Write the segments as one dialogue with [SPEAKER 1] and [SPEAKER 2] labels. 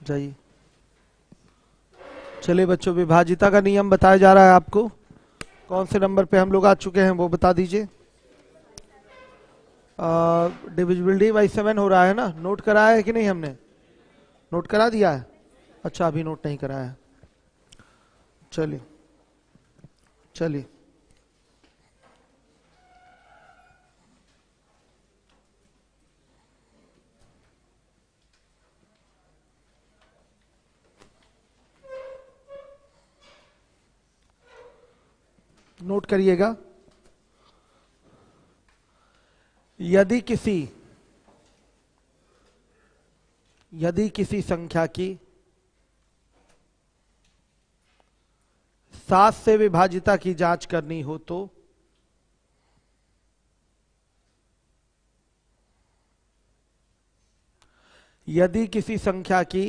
[SPEAKER 1] जाइए। चलिए बच्चों, विभाजिता का नियम बताया जा रहा है आपको। कौन से नंबर पे हम लोग आ चुके हैं वो बता दीजिए। डिविजिबिलिटी बाई 7 हो रहा है ना, नोट कराया है कि नहीं हमने? नोट करा दिया है? अच्छा, अभी नोट नहीं कराया है। चलिए चलिए। नोट करिएगा। यदि किसी संख्या की 7 से विभाजिता की जांच करनी हो तो यदि किसी संख्या की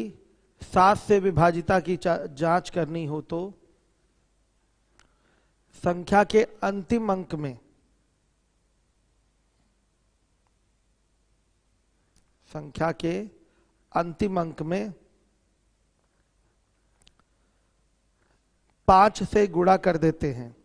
[SPEAKER 1] 7 से विभाजिता की जांच करनी हो तो संख्या के अंतिम अंक में संख्या के अंतिम अंक में 5 से गुणा कर देते हैं।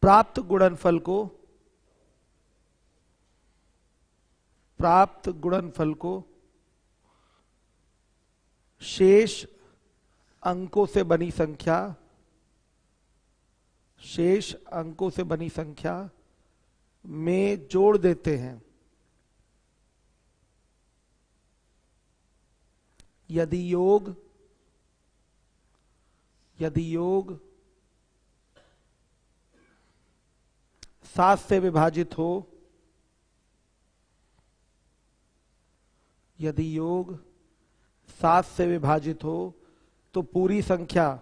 [SPEAKER 1] प्राप्त गुणनफल को शेष अंकों से बनी संख्या में जोड़ देते हैं। यदि योग 7 से विभाजित हो, यदि योग 7 से विभाजित हो तो पूरी संख्या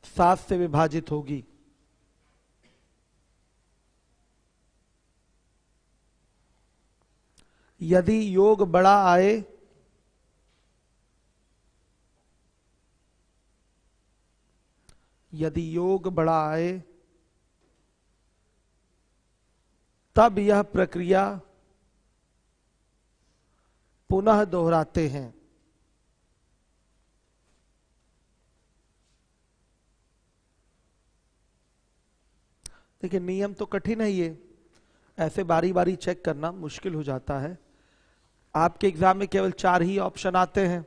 [SPEAKER 1] 7 से विभाजित होगी। यदि योग बड़ा आए तब यह प्रक्रिया पुनः दोहराते हैं। देखिए, नियम तो कठिन है ये, ऐसे बारी बारी चेक करना मुश्किल हो जाता है। आपके एग्जाम में केवल 4 ही ऑप्शन आते हैं।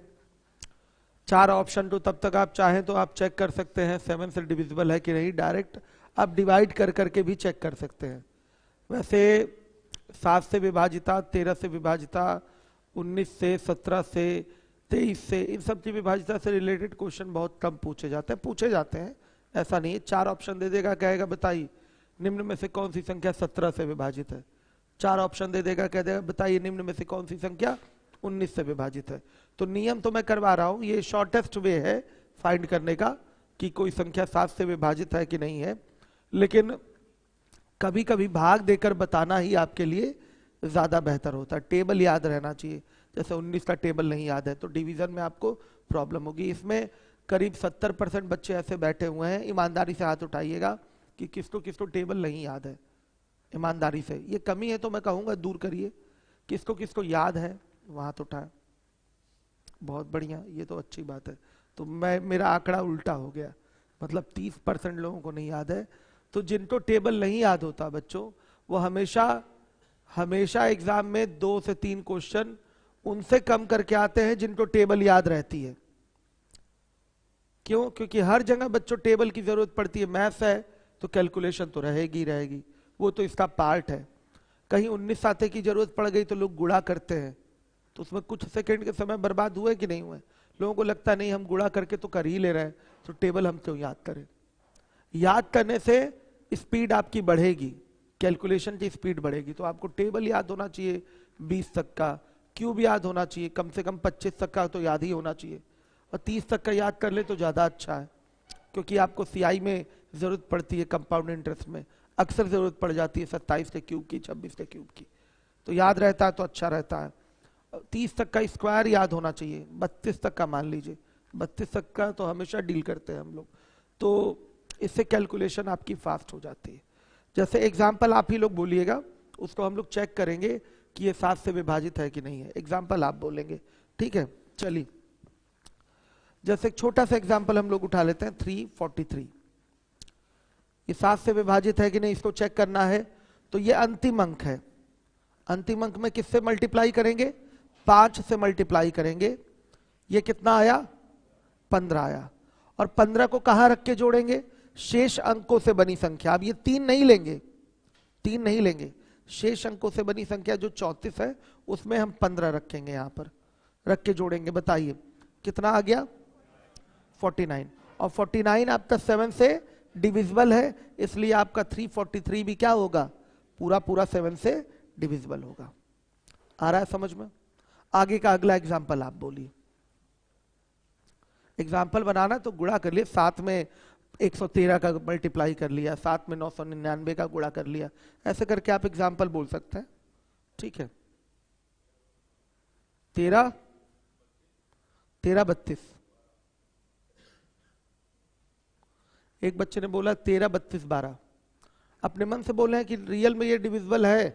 [SPEAKER 1] 4 ऑप्शन तो तब तक आप चाहें तो आप चेक कर सकते हैं 7 से डिविजिबल है कि नहीं। डायरेक्ट आप डिवाइड कर करके भी चेक कर सकते हैं। वैसे 7 से विभाजिता, 13 से विभाजिता, 19 से, 17 से, 23 से, इन सब की विभाजिता से रिलेटेड क्वेश्चन बहुत कम पूछे जाते हैं, ऐसा नहीं है। 4 ऑप्शन दे देगा, कहेगा बताइए निम्न में से कौन सी संख्या 17 से विभाजित है। 4 ऑप्शन दे देगा, कह देगा बताइए निम्न में से कौन सी संख्या 19 से विभाजित है। तो नियम तो मैं करवा रहा हूं, ये शॉर्टेस्ट वे है फाइंड करने का कि कोई संख्या 7 से विभाजित है कि नहीं है। लेकिन कभी कभी भाग देकर बताना ही आपके लिए ज्यादा बेहतर होता है। टेबल याद रहना चाहिए। जैसे 19 का टेबल नहीं याद है तो डिवीजन में आपको प्रॉब्लम होगी। इसमें करीब 70% बच्चे ऐसे बैठे हुए हैं, ईमानदारी से हाथ उठाइएगा कि किसको टेबल नहीं याद है। ईमानदारी से, ये कमी है तो मैं कहूंगा दूर करिए। किसको याद है वहां तो उठाए। बहुत बढ़िया, ये तो अच्छी बात है। तो मेरा आंकड़ा उल्टा हो गया, मतलब 30% लोगों को नहीं याद है। तो जिनको टेबल नहीं याद होता बच्चों, वो हमेशा एग्जाम में 2 से 3 क्वेश्चन उनसे कम करके आते हैं जिनको टेबल याद रहती है। क्यों? क्योंकि हर जगह बच्चों टेबल की जरूरत पड़ती है। मैथ्स है तो कैलकुलेशन तो रहेगी, वो तो इसका पार्ट है। कहीं 19 आते की जरूरत पड़ गई तो लोग गुणा करते हैं, तो उसमें कुछ सेकंड के समय बर्बाद हुए कि नहीं हुए। लोगों को लगता नहीं हम गुणा करके तो कर ही ले रहे हैं, तो टेबल हम क्यों याद करें। याद करने से स्पीड आपकी बढ़ेगी, कैलकुलेशन की स्पीड बढ़ेगी। तो आपको टेबल याद होना चाहिए 20 तक का, क्यूब याद होना चाहिए, कम से कम 25 तक का तो याद ही होना चाहिए, और 30 तक का याद कर ले तो ज्यादा अच्छा है। क्योंकि आपको सीआई में जरूरत पड़ती है, कंपाउंड इंटरेस्ट में अक्सर जरूरत पड़ जाती है 27 के क्यूब की, 26 के क्यूब की। तो याद रहता है तो अच्छा रहता है। 30 तक का स्क्वायर याद होना चाहिए, 32 तक का मान लीजिए, 32 तक का तो हमेशा डील करते हैं हम लोग, तो इससे कैलकुलेशन आपकी फास्ट हो जाती है। जैसे एग्जाम्पल आप ही लोग बोलिएगा, उसको हम लोग चेक करेंगे कि ये 7 से विभाजित है कि नहीं है। एग्जाम्पल आप बोलेंगे, ठीक है। चलिए, जैसे एक छोटा सा एग्जाम्पल हम लोग उठा लेते हैं, 343। ये 7 से विभाजित है कि नहीं, इसको चेक करना है। तो ये अंतिम अंक है, अंतिम अंक में किससे मल्टीप्लाई करेंगे, 5 से मल्टीप्लाई करेंगे। ये कितना आया, 15 आया। और 15 को कहां रख के जोड़ेंगे, शेष अंकों से बनी संख्या। अब ये 3 नहीं लेंगे, 3 नहीं लेंगे, शेष अंकों से बनी संख्या जो 34 है उसमें हम 15 रखेंगे, यहां पर रख के जोड़ेंगे। बताइए कितना आ गया, 49। और 49 आपका 7 से डिविजिबल है, इसलिए आपका 343 भी क्या होगा, पूरा पूरा 7 से डिविजिबल होगा। आ रहा है समझ में? आगे का अगला एग्जाम्पल आप बोलिए। एग्जाम्पल बनाना तो गुणा कर लिए, 7 में 113 का मल्टीप्लाई कर लिया, 7 में 999 का गुणा कर लिया, ऐसे करके आप एग्जाम्पल बोल सकते हैं, ठीक है। 13 32, एक बच्चे ने बोला 13 32 12, अपने मन से बोले हैं कि रियल में ये डिविजिबल है।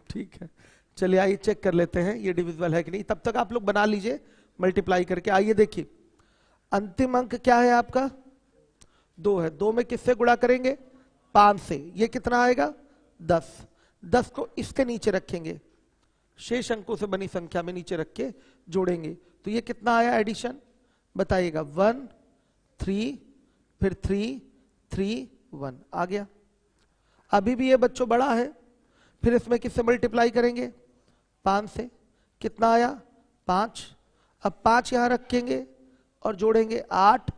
[SPEAKER 1] ठीक है, चलिए आइए चेक कर लेते हैं ये डिविजिबल है कि नहीं। तब तक आप लोग बना लीजिए मल्टीप्लाई करके। आइए देखिए, अंतिम अंक क्या है आपका, 2 है। 2 में किससे गुणा करेंगे, 5 से। ये कितना आएगा, 10। 10 को इसके नीचे रखेंगे, शेष अंकों से बनी संख्या में नीचे रख के जोड़ेंगे। तो ये कितना आया एडिशन, बताइएगा। 1 3 फिर 3 3 1 आ गया। अभी भी ये बच्चों बड़ा है, फिर इसमें किससे मल्टीप्लाई करेंगे, 5 से। कितना आया, 5। अब 5 यहां रखेंगे और जोड़ेंगे, 8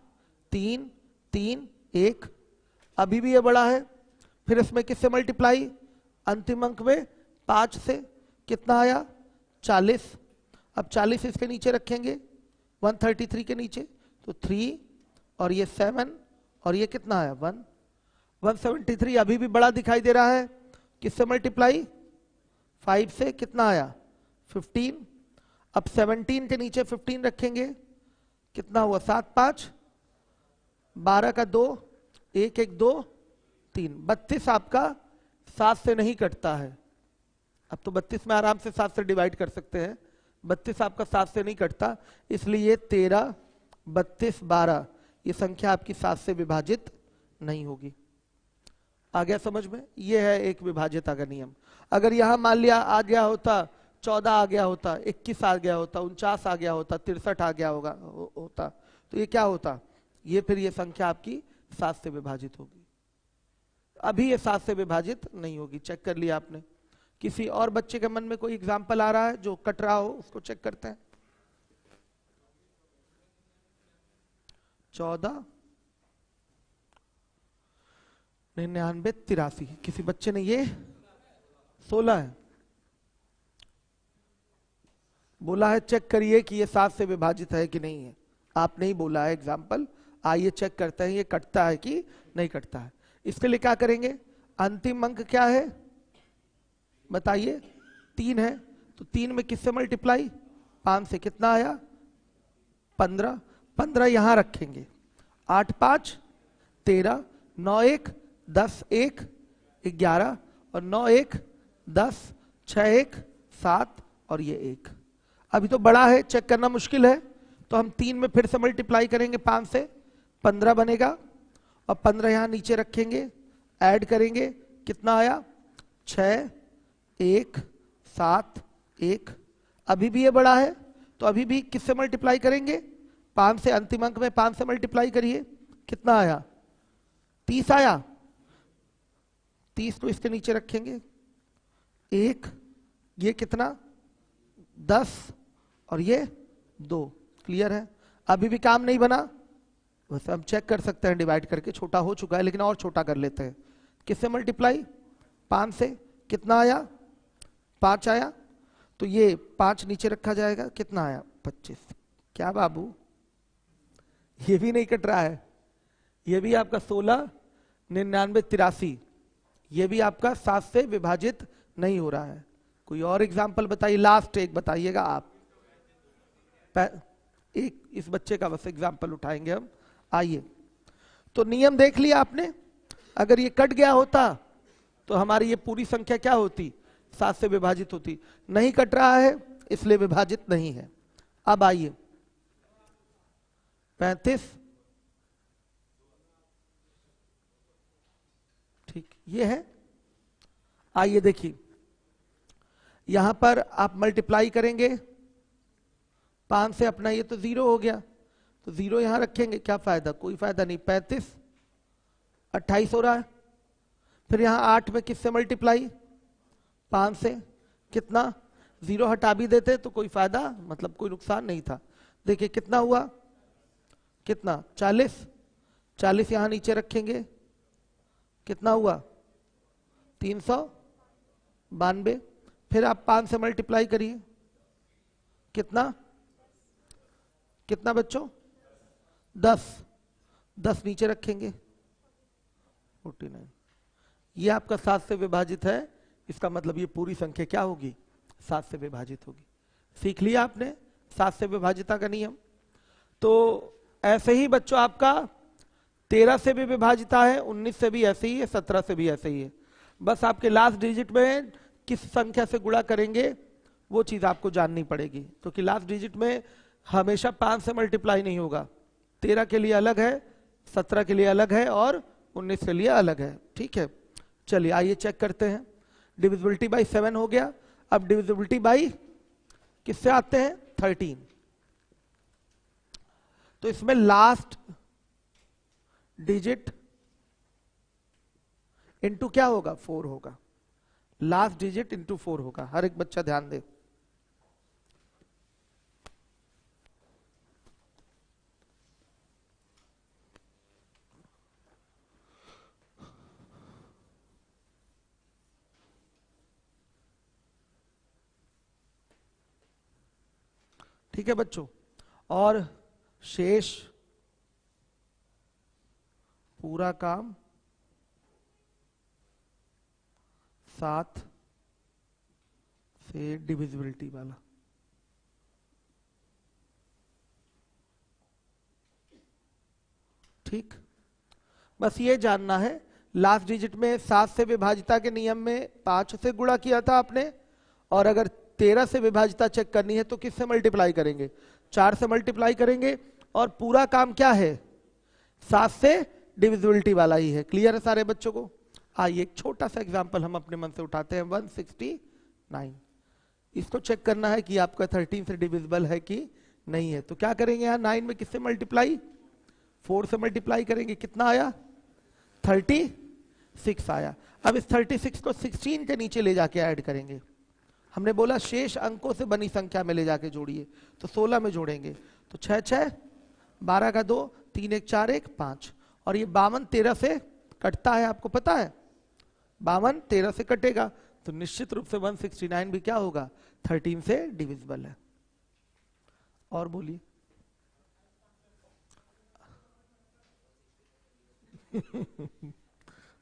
[SPEAKER 1] 3 3 1। अभी भी ये बड़ा है, फिर इसमें किससे मल्टीप्लाई, अंतिम अंक में 5 से। कितना आया, 40। अब 40 इसके नीचे रखेंगे, 133 के नीचे, तो 3 और ये 7 और ये कितना आया, 1। 173 अभी भी बड़ा दिखाई दे रहा है, किससे मल्टीप्लाई, 5 से। कितना आया, 15। अब 17 के नीचे 15 रखेंगे, कितना हुआ, 7 5 12 का 2 1 1 2 3। 32 आपका 7 से नहीं कटता है। अब तो 32 में आराम से 7 से डिवाइड कर सकते हैं, 32 आपका 7 से नहीं कटता, इसलिए 13 32 12 ये संख्या आपकी 7 से विभाजित नहीं होगी। आ गया समझ में? ये है एक विभाज्यता का नियम। अगर यहां मान लिया आ गया होता 14 आ गया होता, 21 आ गया होता, 49 आ गया होता, 63 आ गया होता, तो ये क्या होता, ये फिर ये संख्या आपकी 7 से विभाजित होगी। अभी ये 7 से विभाजित नहीं होगी, चेक कर लिया आपने। किसी और बच्चे के मन में कोई एग्जाम्पल आ रहा है जो कट रहा हो, उसको चेक करते हैं। 14 99 83, किसी बच्चे ने ये 16 है बोला है, चेक करिए कि ये 7 से विभाजित है कि नहीं है। आपने ही बोला है एग्जाम्पल, आइए चेक करते हैं ये कटता है कि नहीं कटता है। इसके लिए क्या करेंगे, अंतिम अंक क्या है बताइए, 3 है, तो 3 में किससे मल्टीप्लाई, 5 से। कितना आया, 15। 15 यहां रखेंगे, 8 5 13 9 1 10 1 11 और 9 1 10 6 1 7 और ये 1। अभी तो बड़ा है, चेक करना मुश्किल है, तो हम 3 में फिर से मल्टीप्लाई करेंगे, 5 से 15 बनेगा और 15 यहां नीचे रखेंगे, ऐड करेंगे, कितना आया, 6 1 7 1। अभी भी ये बड़ा है, तो अभी भी किससे मल्टीप्लाई करेंगे, 5 से। अंतिम अंक में 5 से मल्टीप्लाई करिए, कितना आया, 30 आया। 30 को इसके नीचे रखेंगे, 1 ये कितना 10 और ये 2। क्लियर है? अभी भी काम नहीं बना, वैसे हम चेक कर सकते हैं डिवाइड करके, छोटा हो चुका है लेकिन और छोटा कर लेते हैं। किससे मल्टीप्लाई, 5 से। कितना आया, 5 आया, तो ये 5 नीचे रखा जाएगा, कितना आया, 25। क्या बाबू, ये भी नहीं कट रहा है, ये भी आपका 16 99 83, ये भी आपका 7 से विभाजित नहीं हो रहा है। कोई और एग्जाम्पल बताइए, लास्ट एक बताइएगा आप। एक इस बच्चे का बस एग्जाम्पल उठाएंगे हम। आइए, तो नियम देख लिया आपने। अगर ये कट गया होता तो हमारी ये पूरी संख्या क्या होती, 7 से विभाजित होती। नहीं कट रहा है इसलिए विभाजित नहीं है। अब आइए 35, ठीक ये है। आइए देखिए, यहां पर आप मल्टीप्लाई करेंगे 5 से, अपना ये तो 0 हो गया, तो 0 यहां रखेंगे, क्या फायदा, कोई फायदा नहीं। 35 28 हो रहा है। फिर यहां 8 में किससे मल्टीप्लाई, 5 से, कितना, 0 हटा भी देते तो कोई फायदा, मतलब कोई नुकसान नहीं था। देखिए कितना हुआ, कितना, 40, 40 यहां नीचे रखेंगे, कितना हुआ, 392। फिर आप 5 से मल्टीप्लाई करिए, कितना, कितना बच्चों, 10, 10 नीचे रखेंगे, 49। ये आपका 7 से विभाजित है, इसका मतलब ये पूरी संख्या क्या होगी, 7 से विभाजित होगी। सीख लिया आपने 7 से विभाजिता का नियम। तो ऐसे ही बच्चों आपका 13 से भी विभाजिता है, 19 से भी ऐसे ही है, 17 से भी ऐसे ही है। बस आपके लास्ट डिजिट में किस संख्या से गुणा करेंगे वो चीज आपको जाननी पड़ेगी, क्योंकि लास्ट डिजिट में हमेशा 5 से मल्टीप्लाई नहीं होगा। 13 के लिए अलग है, 17 के लिए अलग है और 19 के लिए अलग है। ठीक है, चलिए आइए चेक करते हैं। डिविजिबिलिटी बाई 7 हो गया। अब डिविजिबिलिटी बाई किससे आते हैं, 13। तो इसमें लास्ट डिजिट इंटू क्या होगा, 4 होगा। लास्ट डिजिट इंटू 4 होगा। हर एक बच्चा ध्यान दे। ठीक है बच्चों, और शेष पूरा काम 7 से डिविजिबिलिटी वाला। ठीक, बस ये जानना है, लास्ट डिजिट में 7 से विभाजिता के नियम में 5 से गुणा किया था आपने, और अगर 13 से विभाजिता चेक करनी है तो किससे मल्टीप्लाई करेंगे, 4 से मल्टीप्लाई करेंगे। और पूरा काम क्या है, 7 से डिविजिबिलिटी वाला ही है। क्लियर है सारे बच्चों को। आइए एक छोटा सा एग्जांपल हम अपने मन से उठाते हैं। 169, इसको चेक करना है कि आपका 13 से डिविजिबल है कि नहीं है। तो क्या करेंगे, यहाँ 9 में किससे मल्टीप्लाई, 4 से मल्टीप्लाई करेंगे, कितना आया, 36 आया। अब इस 36 को 16 के नीचे ले जाके ऐड करेंगे। हमने बोला शेष अंकों से बनी संख्या में ले जाके जोड़िए, तो 16 में जोड़ेंगे, तो 6 6 12 का 2, 3 1 4 1 5। और ये 52 13 से कटता है, आपको पता है 52 13 से कटेगा, तो निश्चित रूप से 169 भी क्या होगा, 13 से डिविजिबल है। और बोलिए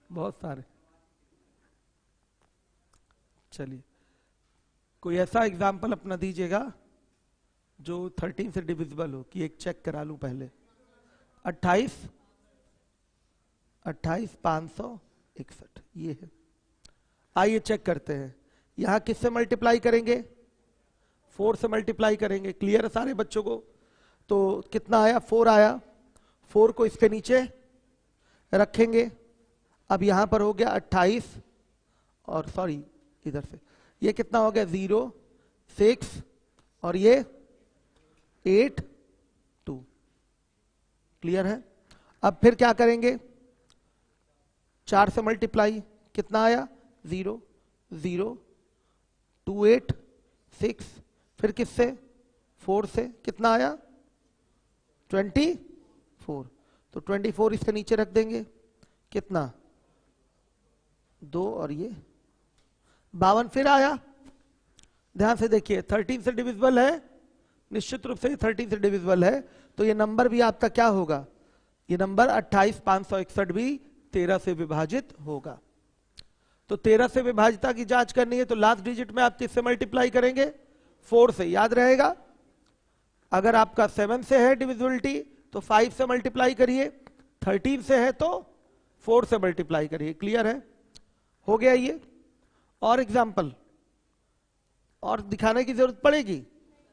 [SPEAKER 1] बहुत सारे। चलिए कोई ऐसा एग्जाम्पल अपना दीजिएगा जो 13 से डिविजिबल हो, कि एक चेक करा लूं पहले। 28 561 ये है। आइए चेक करते हैं, यहां किससे मल्टीप्लाई करेंगे, 4 से मल्टीप्लाई करेंगे। क्लियर है सारे बच्चों को। तो कितना आया, 4 आया। 4 को इसके नीचे रखेंगे। अब यहां पर हो गया 28, और सॉरी इधर से ये कितना हो गया, 0 6 और ये 8 2। क्लियर है। अब फिर क्या करेंगे, 4 से मल्टीप्लाई, कितना आया, 0 0 2 8 6। फिर किससे, 4 से, कितना आया, 24। तो 24 इसके नीचे रख देंगे, कितना, 2 और ये 52 फिर आया। ध्यान से देखिए, 13 से डिविजिबल है, निश्चित रूप से 13 से डिविजिबल है, तो ये नंबर भी आपका क्या होगा, ये नंबर 28 561 भी 13 से विभाजित होगा। तो 13 से विभाजिता की जांच करनी है तो लास्ट डिजिट में आप किससे मल्टीप्लाई करेंगे? 4 से, याद रहेगा। अगर आपका 7 से है डिविजिबिलिटी तो 5 से मल्टीप्लाई करिए, 13 से है तो 4 से मल्टीप्लाई करिए। क्लियर है? हो गया ये। और एग्जाम्पल और दिखाने की जरूरत पड़ेगी?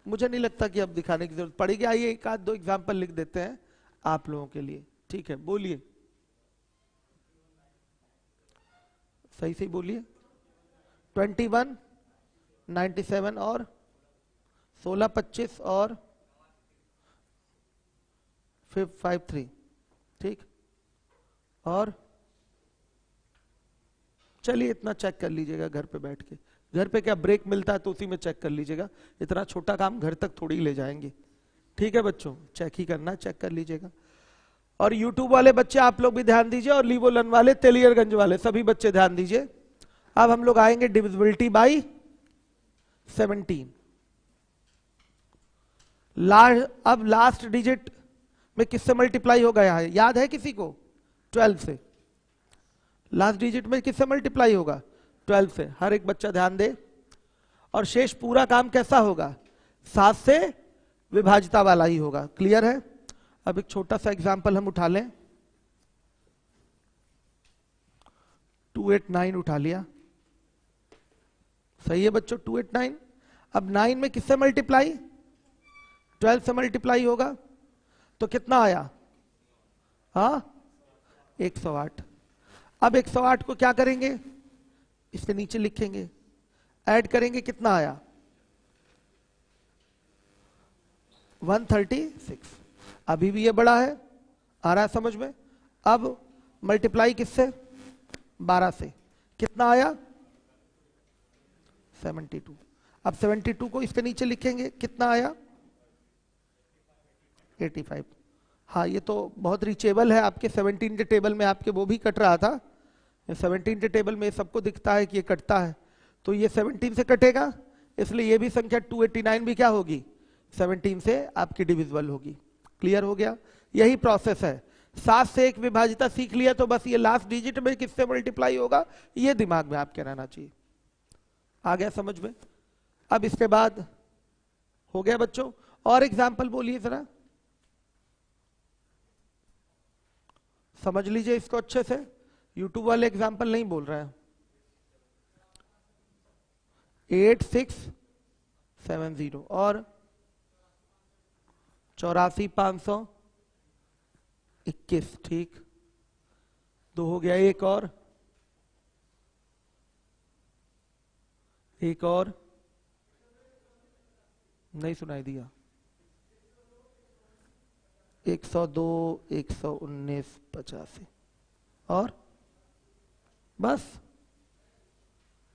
[SPEAKER 1] मुझे नहीं लगता कि अब दिखाने की जरूरत पड़ेगी। आइए एक आध दो एग्जाम्पल लिख देते हैं आप लोगों के लिए। ठीक है, बोलिए, सही से बोलिए। 21, 97 और 16, 25 और 53। ठीक, और चलिए इतना चेक कर लीजिएगा घर पे बैठ के। घर पे क्या ब्रेक मिलता है तो उसी में चेक कर लीजिएगा। इतना छोटा काम घर तक थोड़ी ले जाएंगे। ठीक है बच्चों, चेक ही करना, चेक कर लीजिएगा। और यूट्यूब वाले बच्चे आप लोग भी ध्यान दीजिए, और लीवोलन वाले, तेलियरगंज वाले सभी बच्चे ध्यान दीजिए। अब हम लोग आएंगे डिविजिबिलिटी बाई 17। अब लास्ट डिजिट में किससे मल्टीप्लाई होगा? यहां याद है किसी को? 12 से। लास्ट डिजिट में किससे मल्टीप्लाई होगा? 12 से। हर एक बच्चा ध्यान दे। और शेष पूरा काम कैसा होगा? 7 से विभाजिता वाला ही होगा। क्लियर है? अब एक छोटा सा एग्जांपल हम उठा लें। 289 उठा लिया। सही है बच्चों, 289। अब 9 में किससे मल्टीप्लाई? 12 से मल्टीप्लाई होगा तो कितना आया? हाँ, 108। अब 108 को क्या करेंगे? इसके नीचे लिखेंगे, ऐड करेंगे, कितना आया? 136। अभी भी ये बड़ा है, आ रहा है समझ में? अब मल्टीप्लाई किससे? 12 से, कितना आया? 72। अब 72 को इसके नीचे लिखेंगे, कितना आया? 85। हाँ, ये तो बहुत रीचेबल है आपके 17 के टेबल में, आपके वो भी कट रहा था। 17 के टेबल में सबको दिखता है कि ये कटता है, तो ये 17 से कटेगा, इसलिए ये भी संख्या 289 भी क्या होगी? 17 से आपकी डिविजिबल होगी। क्लियर हो गया? यही प्रोसेस है। 7 से एक विभाजिता सीख लिया तो बस ये लास्ट डिजिट में किससे मल्टीप्लाई होगा ये दिमाग में आपके रहना चाहिए। आ गया समझ में? अब इसके बाद हो गया बच्चों? और एग्जाम्पल बोलिए जरा, समझ लीजिए इसको अच्छे से। यूट्यूब वाले एग्जाम्पल नहीं बोल रहे हैं। 8670 और 84,521। ठीक, दो हो गया। एक और नहीं सुनाई दिया। 102, 119, 85 और बस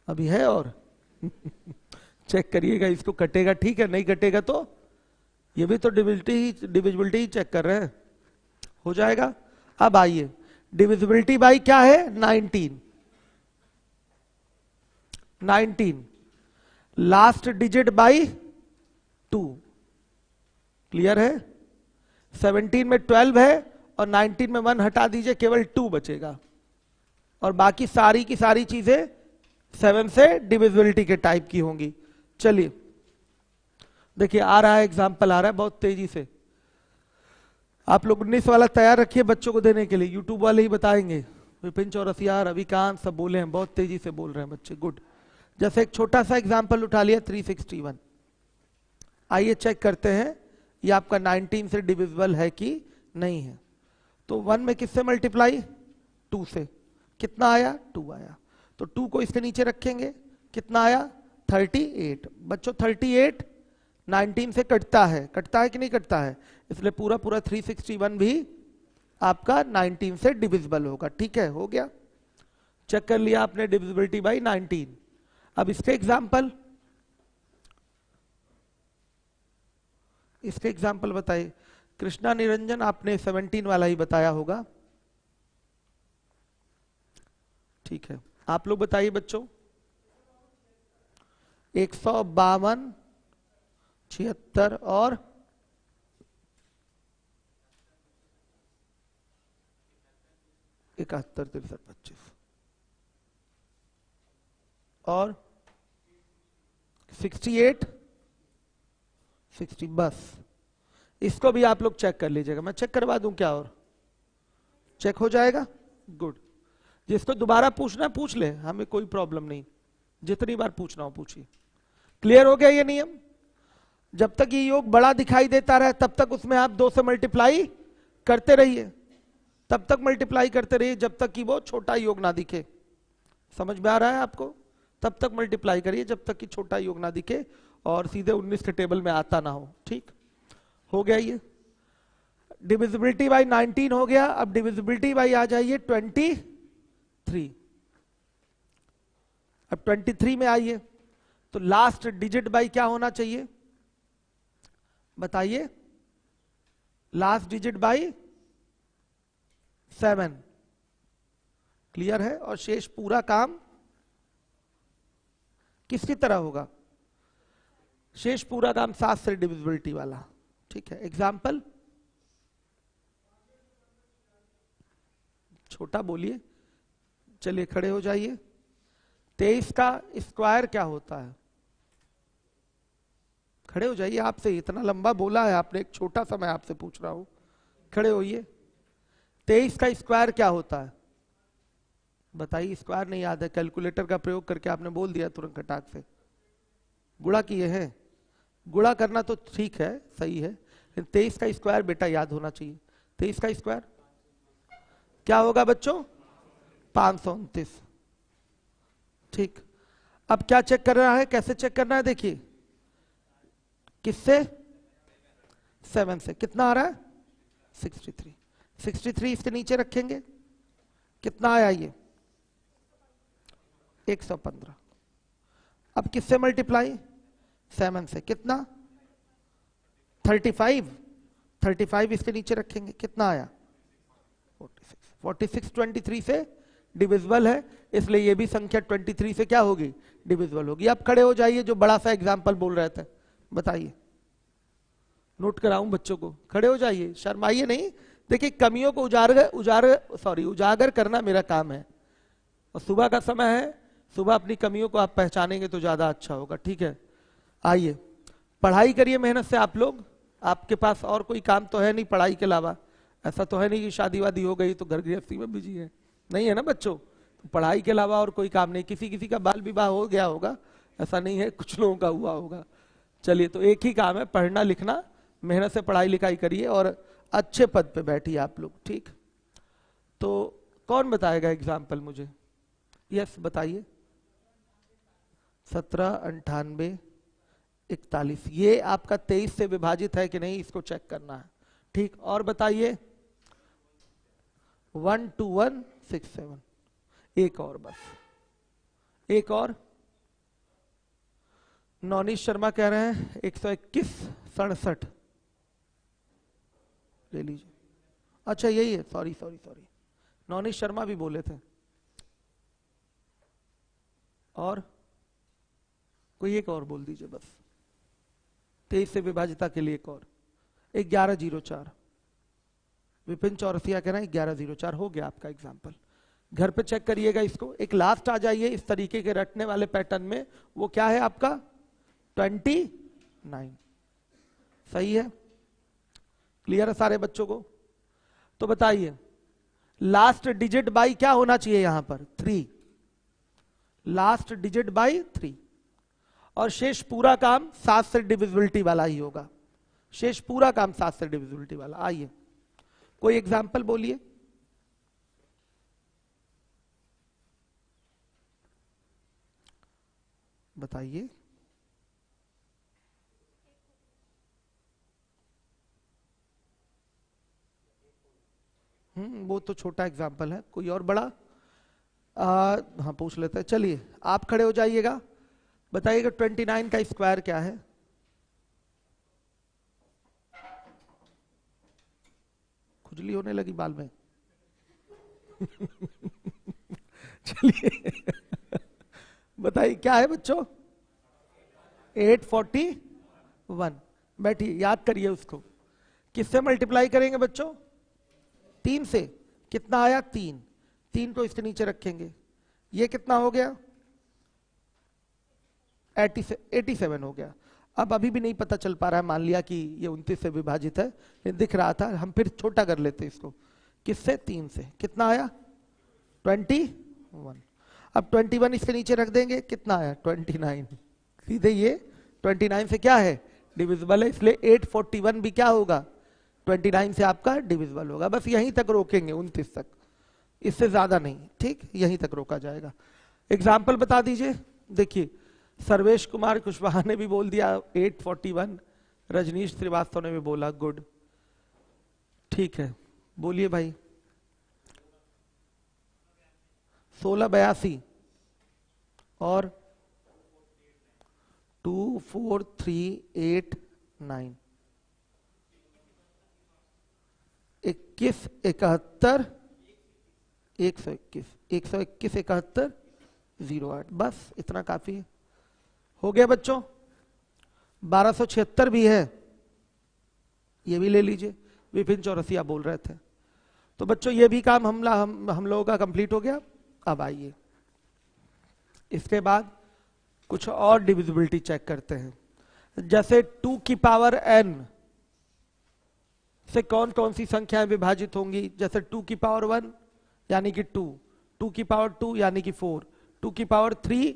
[SPEAKER 1] अभी है और चेक करिएगा इसको, कटेगा ठीक है, नहीं कटेगा तो ये भी तो डिविजिबिलिटी ही चेक कर रहे हैं, हो जाएगा। अब आइए, डिविजिबिलिटी बाई क्या है? 19। Last digit by 2। क्लियर है? 17 में 12 है और 19 में 1 हटा दीजिए, केवल 2 बचेगा, और बाकी सारी की सारी चीजें 7 से डिविजिबिलिटी के टाइप की होंगी। चलिए देखिए, आ रहा है एग्जाम्पल, आ रहा है बहुत तेजी से। आप लोग 19 वाला तैयार रखिए बच्चों को देने के लिए, यूट्यूब वाले ही बताएंगे। विपिन चौरसिया, रविकांत सब बोले हैं, बहुत तेजी से बोल रहे हैं बच्चे, गुड। जैसे एक छोटा सा एग्जाम्पल उठा लिया 361। आइए चेक करते हैं ये आपका 19 से डिविजिबल है कि नहीं है। तो 1 में किससे मल्टीप्लाई? 2 से, कितना आया? 2 आया। तो 2 को इसके नीचे रखेंगे, कितना आया? 38। बच्चों 38 19 से कटता है कि नहीं कटता है? इसलिए पूरा पूरा 361 भी आपका 19 से डिविजिबल होगा। ठीक है, हो गया, चेक कर लिया आपने डिविजिबिलिटी बाई 19। अब इसके एग्जाम्पल बताइए। कृष्णा निरंजन, आपने 17 वाला ही बताया होगा। ठीक है, आप लोग बताइए बच्चों। 152, 76 और 71, 63, 25। और 68 60, बस इसको भी आप लोग चेक कर लीजिएगा, मैं चेक करवा दूं क्या, और चेक हो जाएगा। गुड। जिसको दोबारा पूछना है पूछ ले, हमें कोई प्रॉब्लम नहीं, जितनी बार पूछना हो पूछिए। क्लियर हो गया ये नियम? जब तक ये योग बड़ा दिखाई देता रहे तब तक उसमें आप 2 से मल्टीप्लाई करते रहिए, तब तक मल्टीप्लाई करते रहिए जब तक कि वो छोटा योग ना दिखे। समझ में आ रहा है आपको? तब तक मल्टीप्लाई करिए जब तक कि छोटा योग ना दिखे और सीधे 19 के टेबल में आता ना हो। ठीक हो गया ये। डिविजिबिलिटी बाई 19 हो गया। अब डिविजिबिलिटी बाई आ जाइए 23। अब 23 में आइए, तो लास्ट डिजिट बाई क्या होना चाहिए बताइए? Last digit by 7। क्लियर है? और शेष पूरा काम किसकी तरह होगा? शेष पूरा काम 7 से डिविजिबिलिटी वाला। ठीक है, एग्जाम्पल छोटा बोलिए। चलिए खड़े हो जाइए। 23 का स्क्वायर क्या होता है? खड़े हो जाइए। आपसे इतना लंबा बोला है आपने, एक छोटा सा मैं आपसे पूछ रहा हूं, खड़े होइए। 23 का स्क्वायर क्या होता है बताइए? स्क्वायर नहीं याद है, कैलकुलेटर का प्रयोग करके आपने बोल दिया तुरंत खटाक से। गुणा किए हैं? गुणा करना तो ठीक है, सही है, लेकिन 23 का स्क्वायर बेटा याद होना चाहिए। 23 का स्क्वायर क्या होगा बच्चों? 529। ठीक, अब क्या चेक कर रहा है, कैसे चेक करना है? देखिए, किससे? 7 से। कितना आ रहा है? 63। 63 इसके नीचे रखेंगे, कितना आया ये? 115। अब किससे मल्टीप्लाई? 7 से। कितना? 35। 35 इसके नीचे रखेंगे, कितना आया? 46। 46 23 से डिविजिबल है, इसलिए ये भी संख्या 23 से क्या होगी? डिविजिबल होगी। अब खड़े हो जाइए, जो बड़ा सा एग्जाम्पल बोल रहे थे बताइए, नोट कराऊं बच्चों को। खड़े हो जाइए, शर्माइए नहीं। देखिए, कमियों को उजागर करना मेरा काम है, और सुबह का समय है, सुबह अपनी कमियों को आप पहचानेंगे तो ज्यादा अच्छा होगा। ठीक है, आइए पढ़ाई करिए मेहनत से आप लोग। आपके पास और कोई काम तो है नहीं पढ़ाई के अलावा? ऐसा तो है नहीं कि शादी वादी हो गई तो घर गृहस्थी में बिजी है, नहीं है ना बच्चों? तो पढ़ाई के अलावा और कोई काम नहीं। किसी किसी का बाल विवाह हो गया होगा, ऐसा नहीं है, कुछ लोगों का हुआ होगा। चलिए, तो एक ही काम है, पढ़ना लिखना, मेहनत से पढ़ाई लिखाई करिए और अच्छे पद पे बैठिए आप लोग। ठीक, तो कौन बताएगा एग्जाम्पल मुझे? यस बताइए। 17 98 41, ये आपका 23 से विभाजित है कि नहीं, इसको चेक करना है। ठीक, और बताइए। 12167। एक और, बस एक और। नौनीश शर्मा कह रहे हैं 121 67 ले लीजिए। अच्छा यही है, सॉरी सॉरी सॉरी, नौनीश शर्मा भी बोले थे। और कोई एक और बोल दीजिए बस, 23 से विभाजिता के लिए एक और। 1104, विपिन चौरसिया कह रहे हैं 1104। हो गया आपका एग्जाम्पल। घर पे चेक करिएगा इसको। एक लास्ट आ जाइए इस तरीके के रटने वाले पैटर्न में, वो क्या है आपका? 29। सही है? क्लियर है सारे बच्चों को? तो बताइए, लास्ट डिजिट बाई क्या होना चाहिए यहां पर? 3। लास्ट डिजिट बाई 3, और शेष पूरा काम 7 से डिविजिबिलिटी वाला ही होगा। शेष पूरा काम 7 से डिविजिबिलिटी वाला। आइए कोई एग्जाम्पल बोलिए। बताइए। वो तो छोटा एग्जाम्पल है, कोई और बड़ा? हाँ पूछ लेते हैं। चलिए आप खड़े हो जाइएगा, बताइएगा 29 का स्क्वायर क्या है? खुजली होने लगी बाल में। चलिए बताइए क्या है बच्चों? 841। बैठिए, याद करिए उसको। किससे मल्टीप्लाई करेंगे बच्चों? 3 से। कितना आया? 3। 3 को इसके नीचे रखेंगे, ये कितना हो गया? 87 हो गया। अब अभी भी नहीं पता चल पा रहा है, मान लिया कि ये 29 से विभाजित है, ये दिख रहा था, हम फिर छोटा कर लेते इसको। किससे? 3 से। कितना आया? 21। अब 21 इसके नीचे रख देंगे, कितना आया? 29। सीधे ये 29 से क्या है? डिविजिबल है, इसलिए 841 भी क्या होगा? 29 से आपका डिविजिबल होगा। बस यहीं तक रोकेंगे, 29 तक, इससे ज्यादा नहीं, ठीक, यहीं तक रोका जाएगा। एग्जाम्पल बता दीजिए। देखिए, सर्वेश कुमार कुशवाहा ने भी बोल दिया 841, रजनीश श्रीवास्तव ने भी बोला, गुड, ठीक है, बोलिए भाई। 1682 और 24389, 21 71 121 121 71 08, बस इतना काफी है। हो गया बच्चों। 1276 भी है, ये भी ले लीजिए, विपिन चौरसिया बोल रहे थे। तो बच्चों ये भी काम हम लोगों का कंप्लीट हो गया। अब आइए इसके बाद कुछ और डिविजिबिलिटी चेक करते हैं। जैसे 2 की पावर n से कौन कौन सी संख्याएं विभाजित होंगी? जैसे 2 की पावर 1 यानी कि 2, 2 की पावर 2 यानी कि 4, 2 की पावर 3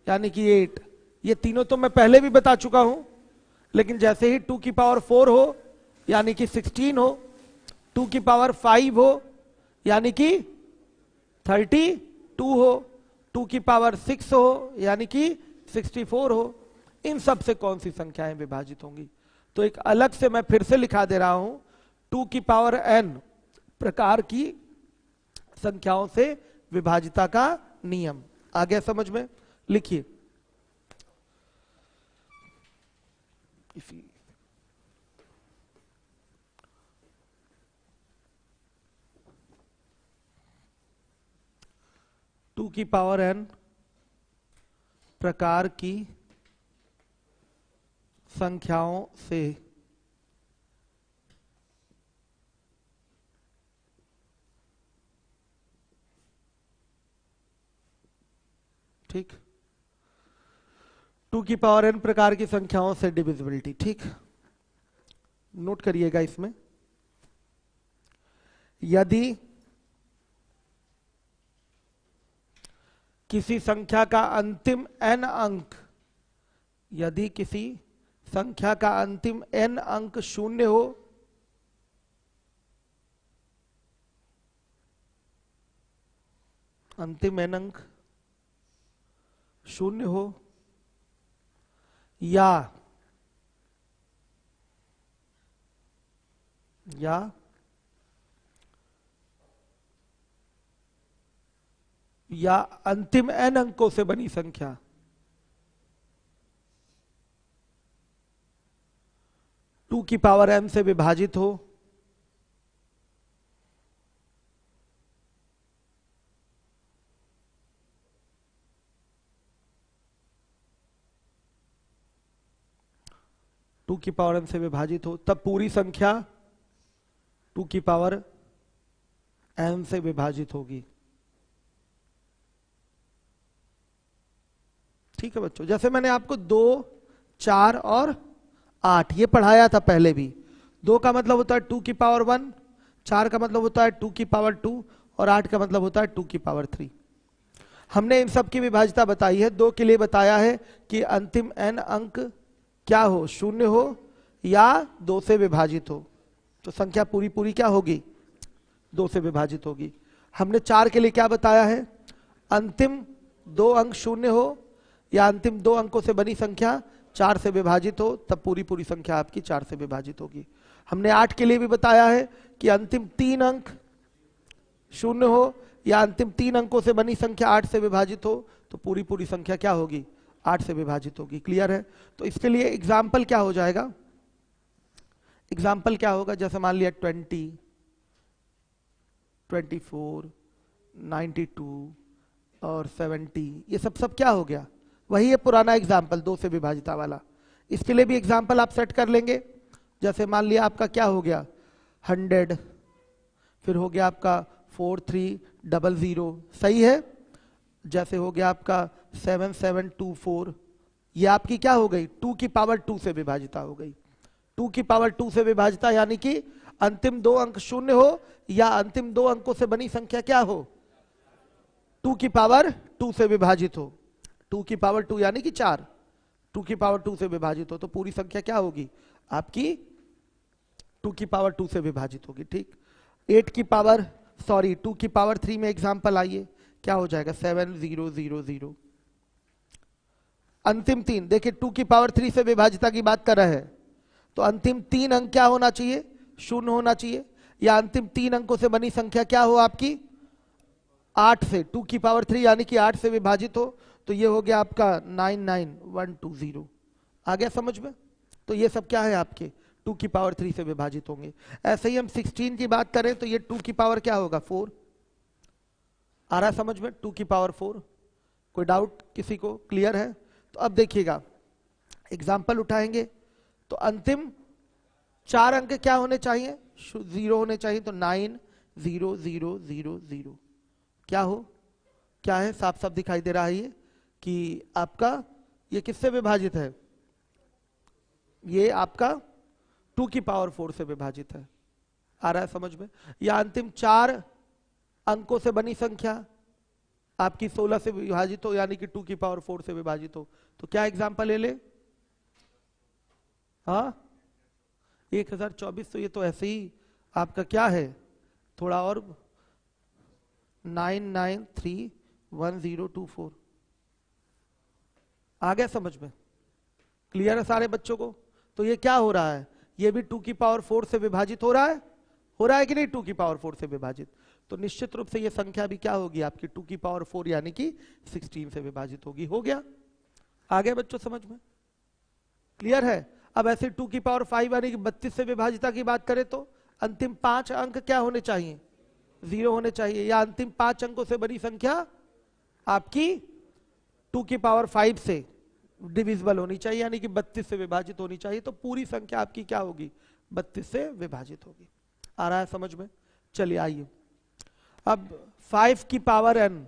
[SPEAKER 1] यानी कि 8। ये तीनों तो मैं पहले भी बता चुका हूं, लेकिन जैसे ही 2 की पावर 4 हो यानी कि 16 हो, 2 की पावर 5 हो यानी कि 32 हो, 2 की पावर 6 हो यानी कि 64 हो, इन सब से कौन सी संख्याएं विभाजित होंगी? तो एक अलग से मैं फिर से लिखा दे रहा हूं, 2 की पावर n प्रकार की संख्याओं से विभाजिता का नियम। आ गया समझ में? लिखिए, टू की पावर n प्रकार की संख्याओं से ठीक, 2 की पावर n प्रकार की संख्याओं से डिविजिबिलिटी, ठीक, नोट करिएगा इसमें। यदि किसी संख्या का अंतिम n अंक, यदि किसी संख्या का अंतिम n अंक शून्य हो, अंतिम n अंक शून्य हो, या अंतिम n अंकों से बनी संख्या 2 की पावर m से विभाजित हो, टू की पावर m से विभाजित हो, तब पूरी संख्या 2 की पावर n से विभाजित होगी। ठीक है बच्चों, जैसे मैंने आपको 2, 4 और 8 ये पढ़ाया था पहले भी। 2 का मतलब होता है 2 की पावर 1, 4 का मतलब होता है 2 की पावर 2 और 8 का मतलब होता है 2 की पावर 3। हमने इन सब की विभाजिता बताई है। 2 के लिए बताया है कि अंतिम n अंक क्या हो, शून्य हो या 2 से विभाजित हो, तो संख्या पूरी पूरी क्या होगी? 2 से विभाजित होगी। हमने 4 के लिए क्या बताया है? अंतिम 2 अंक शून्य हो या अंतिम 2 अंकों से बनी संख्या 4 से विभाजित हो, तब पूरी पूरी संख्या आपकी 4 से विभाजित होगी। हमने 8 के लिए भी बताया है कि अंतिम 3 अंक शून्य हो या अंतिम 3 अंकों से बनी संख्या 8 से विभाजित हो, तो पूरी पूरी संख्या क्या होगी? 8 से विभाजित होगी। क्लियर है? तो इसके लिए एग्जाम्पल क्या हो जाएगा? एग्जाम्पल क्या होगा? जैसे मान लिया 20, 24, 92 और 70, ये सब क्या हो गया? वही है पुराना एग्जाम्पल 2 से विभाजिता वाला। इसके लिए भी एग्जाम्पल आप सेट कर लेंगे। जैसे मान लिया आपका क्या हो गया? 100, फिर हो गया आपका 4300, सही है? जैसे हो गया आपका 7724, ये आपकी क्या हो गई, 2 की पावर 2 से विभाजिता हो गई। 2 की पावर 2 से विभाजिता यानी कि अंतिम दो अंक शून्य हो या अंतिम दो अंकों से बनी संख्या क्या हो, 2 की पावर 2 से विभाजित हो। 2 की पावर 2 यानी कि 4, 2 की पावर 2 से विभाजित हो तो पूरी संख्या क्या होगी आपकी 2 की पावर 2 से विभाजित होगी। ठीक, 2 की पावर 3 में एग्जांपल आइए, क्या हो जाएगा 7000। अंतिम 3, देखिए 2 की पावर 3 से विभाजिता की बात कर रहे हैं तो अंतिम 3 अंक क्या होना चाहिए, शून्य होना चाहिए, या अंतिम 3 अंकों से बनी संख्या क्या हो आपकी 8 से, 2 की पावर 3 यानी कि 8 से विभाजित हो तो ये हो गया आपका 99120। आ गया समझ में? तो ये सब क्या है आपके 2 की पावर 3 से विभाजित होंगे। ऐसे ही हम 16 की बात करें तो ये 2 की पावर क्या होगा 4। आ रहा समझ में, 2 की पावर 4। कोई डाउट किसी को, क्लियर है? तो अब देखिएगा एग्जाम्पल उठाएंगे तो अंतिम 4 अंक क्या होने चाहिए, 0 होने चाहिए, तो 90000 क्या हो, क्या है, साफ साफ दिखाई दे रहा है ये कि आपका ये किससे विभाजित है, ये आपका 2 की पावर 4 से विभाजित है। आ रहा है समझ में? या अंतिम 4 अंकों से बनी संख्या आपकी 16 से विभाजित हो यानी कि 2 की पावर 4 से विभाजित हो तो क्या एग्जांपल ले ले, हाँ 1024। तो ये तो ऐसे ही आपका क्या है, थोड़ा और 9931024। आ गया समझ में? क्लियर है सारे बच्चों को? तो ये क्या हो रहा है, ये भी 2 की पावर 4 से विभाजित हो रहा है कि नहीं, 2 की पावर 4 से विभाजित। तो निश्चित रूप से ये संख्या भी क्या होगी आपकी 2 की पावर 4 यानी कि 16 से विभाजित होगी। हो गया? आ गया बच्चों समझ में? क्लियर है? अब ऐसे 2 की पावर 5 यानी कि 32 से विभाजिता की बात करें तो अंतिम 5 अंक क्या होने चाहिए, 0 होने चाहिए, या अंतिम 5 अंकों से बड़ी संख्या आपकी 2 की पावर 5 से डिविजिबल होनी चाहिए यानी कि 32 से विभाजित होनी चाहिए। तो पूरी संख्या आपकी क्या होगी 32 से विभाजित होगी। आ रहा है समझ में? चलिए आइए अब 5 की पावर n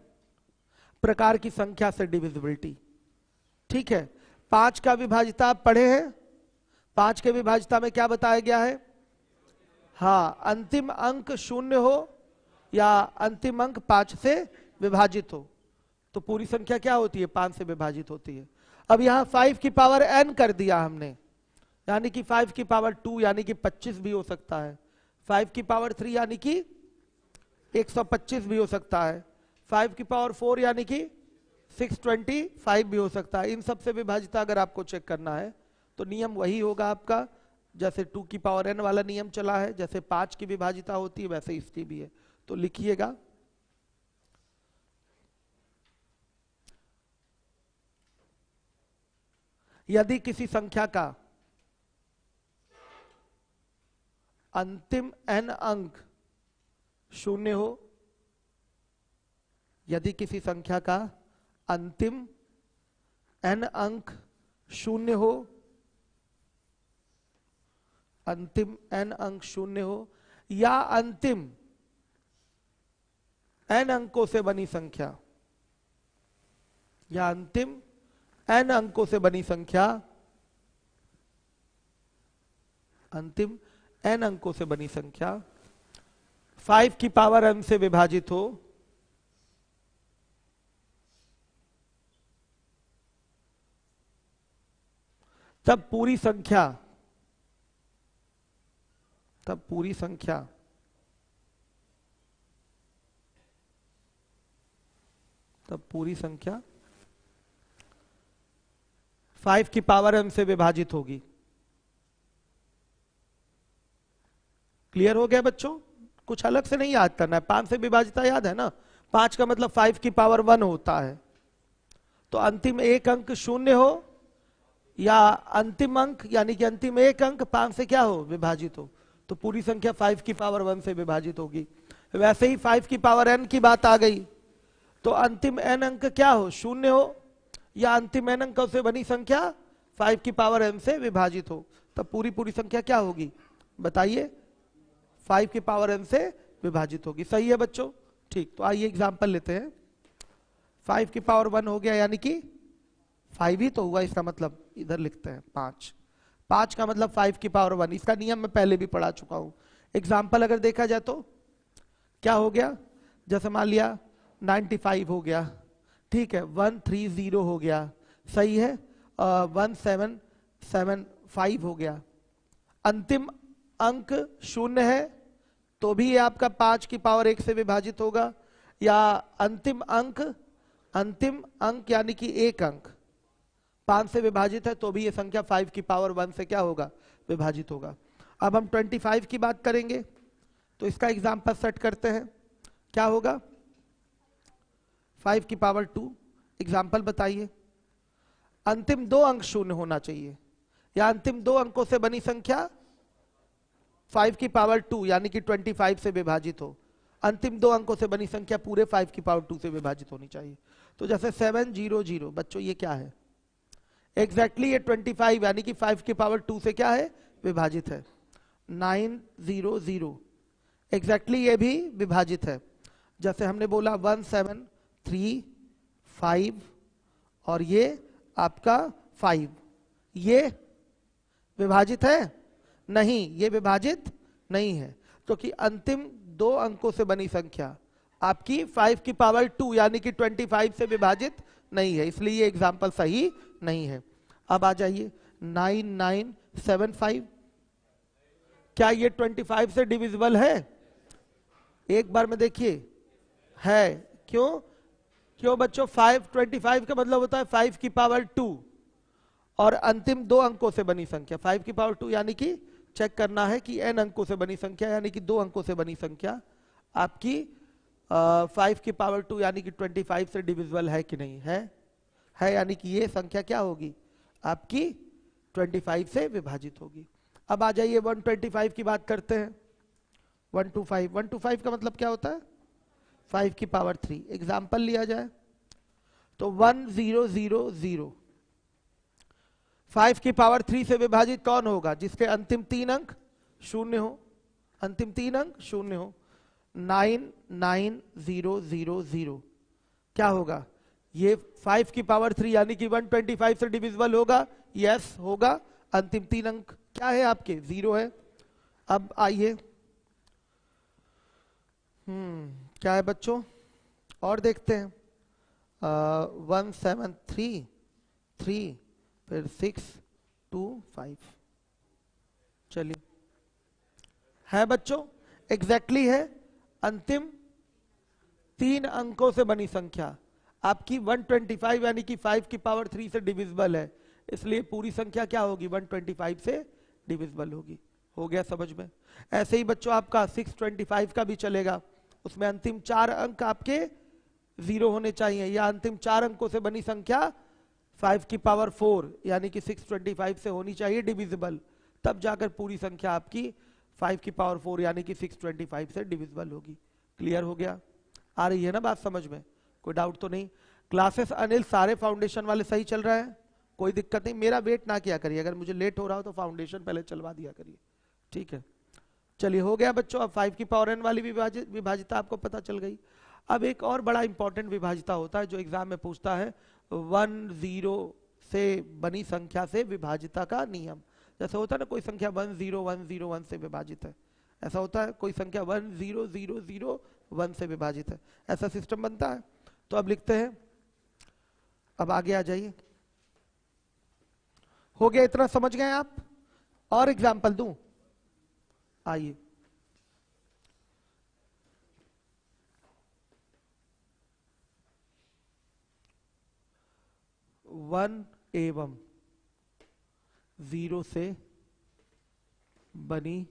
[SPEAKER 1] प्रकार की संख्या से डिविजिबिलिटी। ठीक है, 5 का विभाजिता आप पढ़े हैं, 5 के विभाजिता में क्या बताया गया है, हाँ अंतिम अंक शून्य हो या अंतिम अंक 5 से विभाजित हो तो पूरी संख्या क्या होती है 5 से विभाजित होती है। अब यहां 5 की पावर n कर दिया हमने यानी कि 5 की पावर 2 यानी कि 25 भी हो सकता है, 5 की पावर 3 यानी कि 125 भी हो सकता है, 5 की पावर 4 यानी कि 625 भी हो सकता है। इन सब से विभाजिता अगर आपको चेक करना है तो नियम वही होगा आपका जैसे 2 की पावर n वाला नियम चला है, जैसे 5 की विभाजिता होती है वैसे इसकी भी है। तो लिखिएगा यदि किसी संख्या का अंतिम n अंक शून्य हो, यदि किसी संख्या का अंतिम n अंक शून्य हो, अंतिम n अंक शून्य हो या अंतिम n अंकों से बनी संख्या, या अंतिम n अंकों से बनी संख्या, अंतिम n अंकों से बनी संख्या 5 की पावर n से विभाजित हो तब पूरी संख्या तब पूरी संख्या तब पूरी संख्या 5 की पावर n से विभाजित होगी। क्लियर हो गया बच्चों? कुछ अलग से नहीं याद करना है, 5 से विभाजिता याद है ना, 5 का मतलब 5 की पावर 1 होता है। तो अंतिम एक अंक शून्य हो या अंतिम अंक यानी कि अंतिम एक अंक 5 से क्या हो विभाजित हो तो पूरी संख्या 5 की पावर 1 से विभाजित होगी। वैसे ही 5 की पावर n की बात आ गई तो अंतिम n अंक क्या हो शून्य हो या अंतिम n अंकों से बनी संख्या 5 की पावर n से विभाजित हो तब पूरी संख्या क्या होगी बताइए 5 की पावर n से विभाजित होगी। सही है बच्चों? ठीक, तो आइए एग्जांपल लेते हैं। 5 की पावर 1 हो गया यानी कि 5 ही तो हुआ, इसका मतलब इधर लिखते हैं 5। 5 का मतलब 5 की पावर 1। इसका नियम मैं पहले भी पढ़ा चुका हूं। एग्जाम्पल अगर देखा जाए तो क्या हो गया, जैसे मान लिया 95 हो गया, ठीक है, 130 हो गया, सही है, 1775 हो गया। अंतिम अंक 0 है तो भी ये आपका 5 की पावर 1 से विभाजित होगा, या अंतिम अंक यानी कि एक अंक 5 से विभाजित है तो भी ये संख्या 5 की पावर 1 से क्या होगा, विभाजित होगा। अब हम 25 की बात करेंगे तो इसका एग्जाम्पल सेट करते हैं। क्या होगा, 5 की पावर 2। एग्जाम्पल बताइए। अंतिम 2 अंक 0 होना चाहिए, या अंतिम 2 अंकों से बनी संख्या 5 की पावर 2 यानी कि 25 से विभाजित हो। अंतिम 2 अंकों से बनी संख्या पूरे 5 की पावर 2 से विभाजित होनी चाहिए। तो जैसे 700, बच्चों ये क्या है, एग्जैक्टली ये 25 यानी कि 5 की पावर 2 से क्या है, विभाजित है। 900 एग्जैक्टली ये भी विभाजित है। जैसे हमने बोला 1735 और ये आपका 5, ये विभाजित है नहीं, ये विभाजित नहीं है, क्योंकि अंतिम 2 अंकों से बनी संख्या आपकी 5 की पावर 2 यानी कि 25 से विभाजित नहीं है, इसलिए ये एग्जाम्पल सही नहीं है। अब आ जाइए 9975, क्या ये 25 से डिविजिबल है? एक बार में देखिए है। क्यों बच्चों, 25 का मतलब होता है 5 की पावर 2 और अंतिम 2 अंकों से बनी संख्या। 5 की पावर 2 यानी कि चेक करना है कि n अंकों से बनी संख्या यानी कि 2 अंकों से बनी संख्या आपकी 5 की पावर 2 यानी कि 25 से डिविजिबल है कि नहीं है, यानी कि ये संख्या क्या होगी, आपकी 25 से विभाजित होगी। अब आ जाइए 125 की बात करते हैं। 125 का मतलब क्या होता है, 5 की पावर 3। एग्जाम्पल लिया जाए तो 1000, 5 की पावर 3 से विभाजित कौन होगा, जिसके अंतिम 3 अंक 0 हो, अंतिम 3 अंक 0 हो। 99000 क्या होगा, ये 5 की पावर 3 यानी कि 125 से डिविजिबल होगा, यस होगा। अंतिम 3 अंक क्या है आपके, 0 है। अब आइए क्या है बच्चों, और देखते हैं 1733 फिर 625। चलिए है बच्चों, एग्जैक्टली है। अंतिम 3 अंकों से बनी संख्या आपकी 125 यानी कि 5 की पावर 3 से डिविजिबल है, इसलिए पूरी संख्या क्या होगी, 125 से डिविजिबल होगी। हो गया समझ में। ऐसे ही बच्चों आपका 625 का भी चलेगा, उसमें अंतिम 4 अंक आपके 0 होने चाहिए, या अंतिम 4 अंकों से बनी संख्या 5 की पावर 4 यानी कि 625 से होनी चाहिए डिविजिबल, तब जाकर पूरी संख्या आपकी 5 की पावर 4 यानी कि 625 से डिविजिबल होगी। क्लियर हो गया, आ रही है ना बात समझ में, कोई डाउट तो नहीं। क्लासेस अनिल सारे फाउंडेशन वाले सही चल रहा है, कोई दिक्कत नहीं। मेरा वेट ना किया करिए, अगर मुझे लेट हो रहा हो तो फाउंडेशन पहले चलवा दिया करिए, ठीक है। चलिए हो गया बच्चों, अब 5 की पावर n वाली विभाजिता आपको पता चल गई। अब एक और बड़ा इंपॉर्टेंट विभाजिता होता है जो एग्जाम में पूछता है, 10 से बनी संख्या से विभाजिता का नियम। जैसे होता है ना, कोई संख्या 10101 से विभाजित है, ऐसा होता है, कोई संख्या 10001 से विभाजित है, ऐसा सिस्टम बनता है। तो अब लिखते हैं, अब आगे आ जाइए। हो गया, इतना समझ गए आप? और एग्जाम्पल दूं? आइए, वन एवं 0 से बनी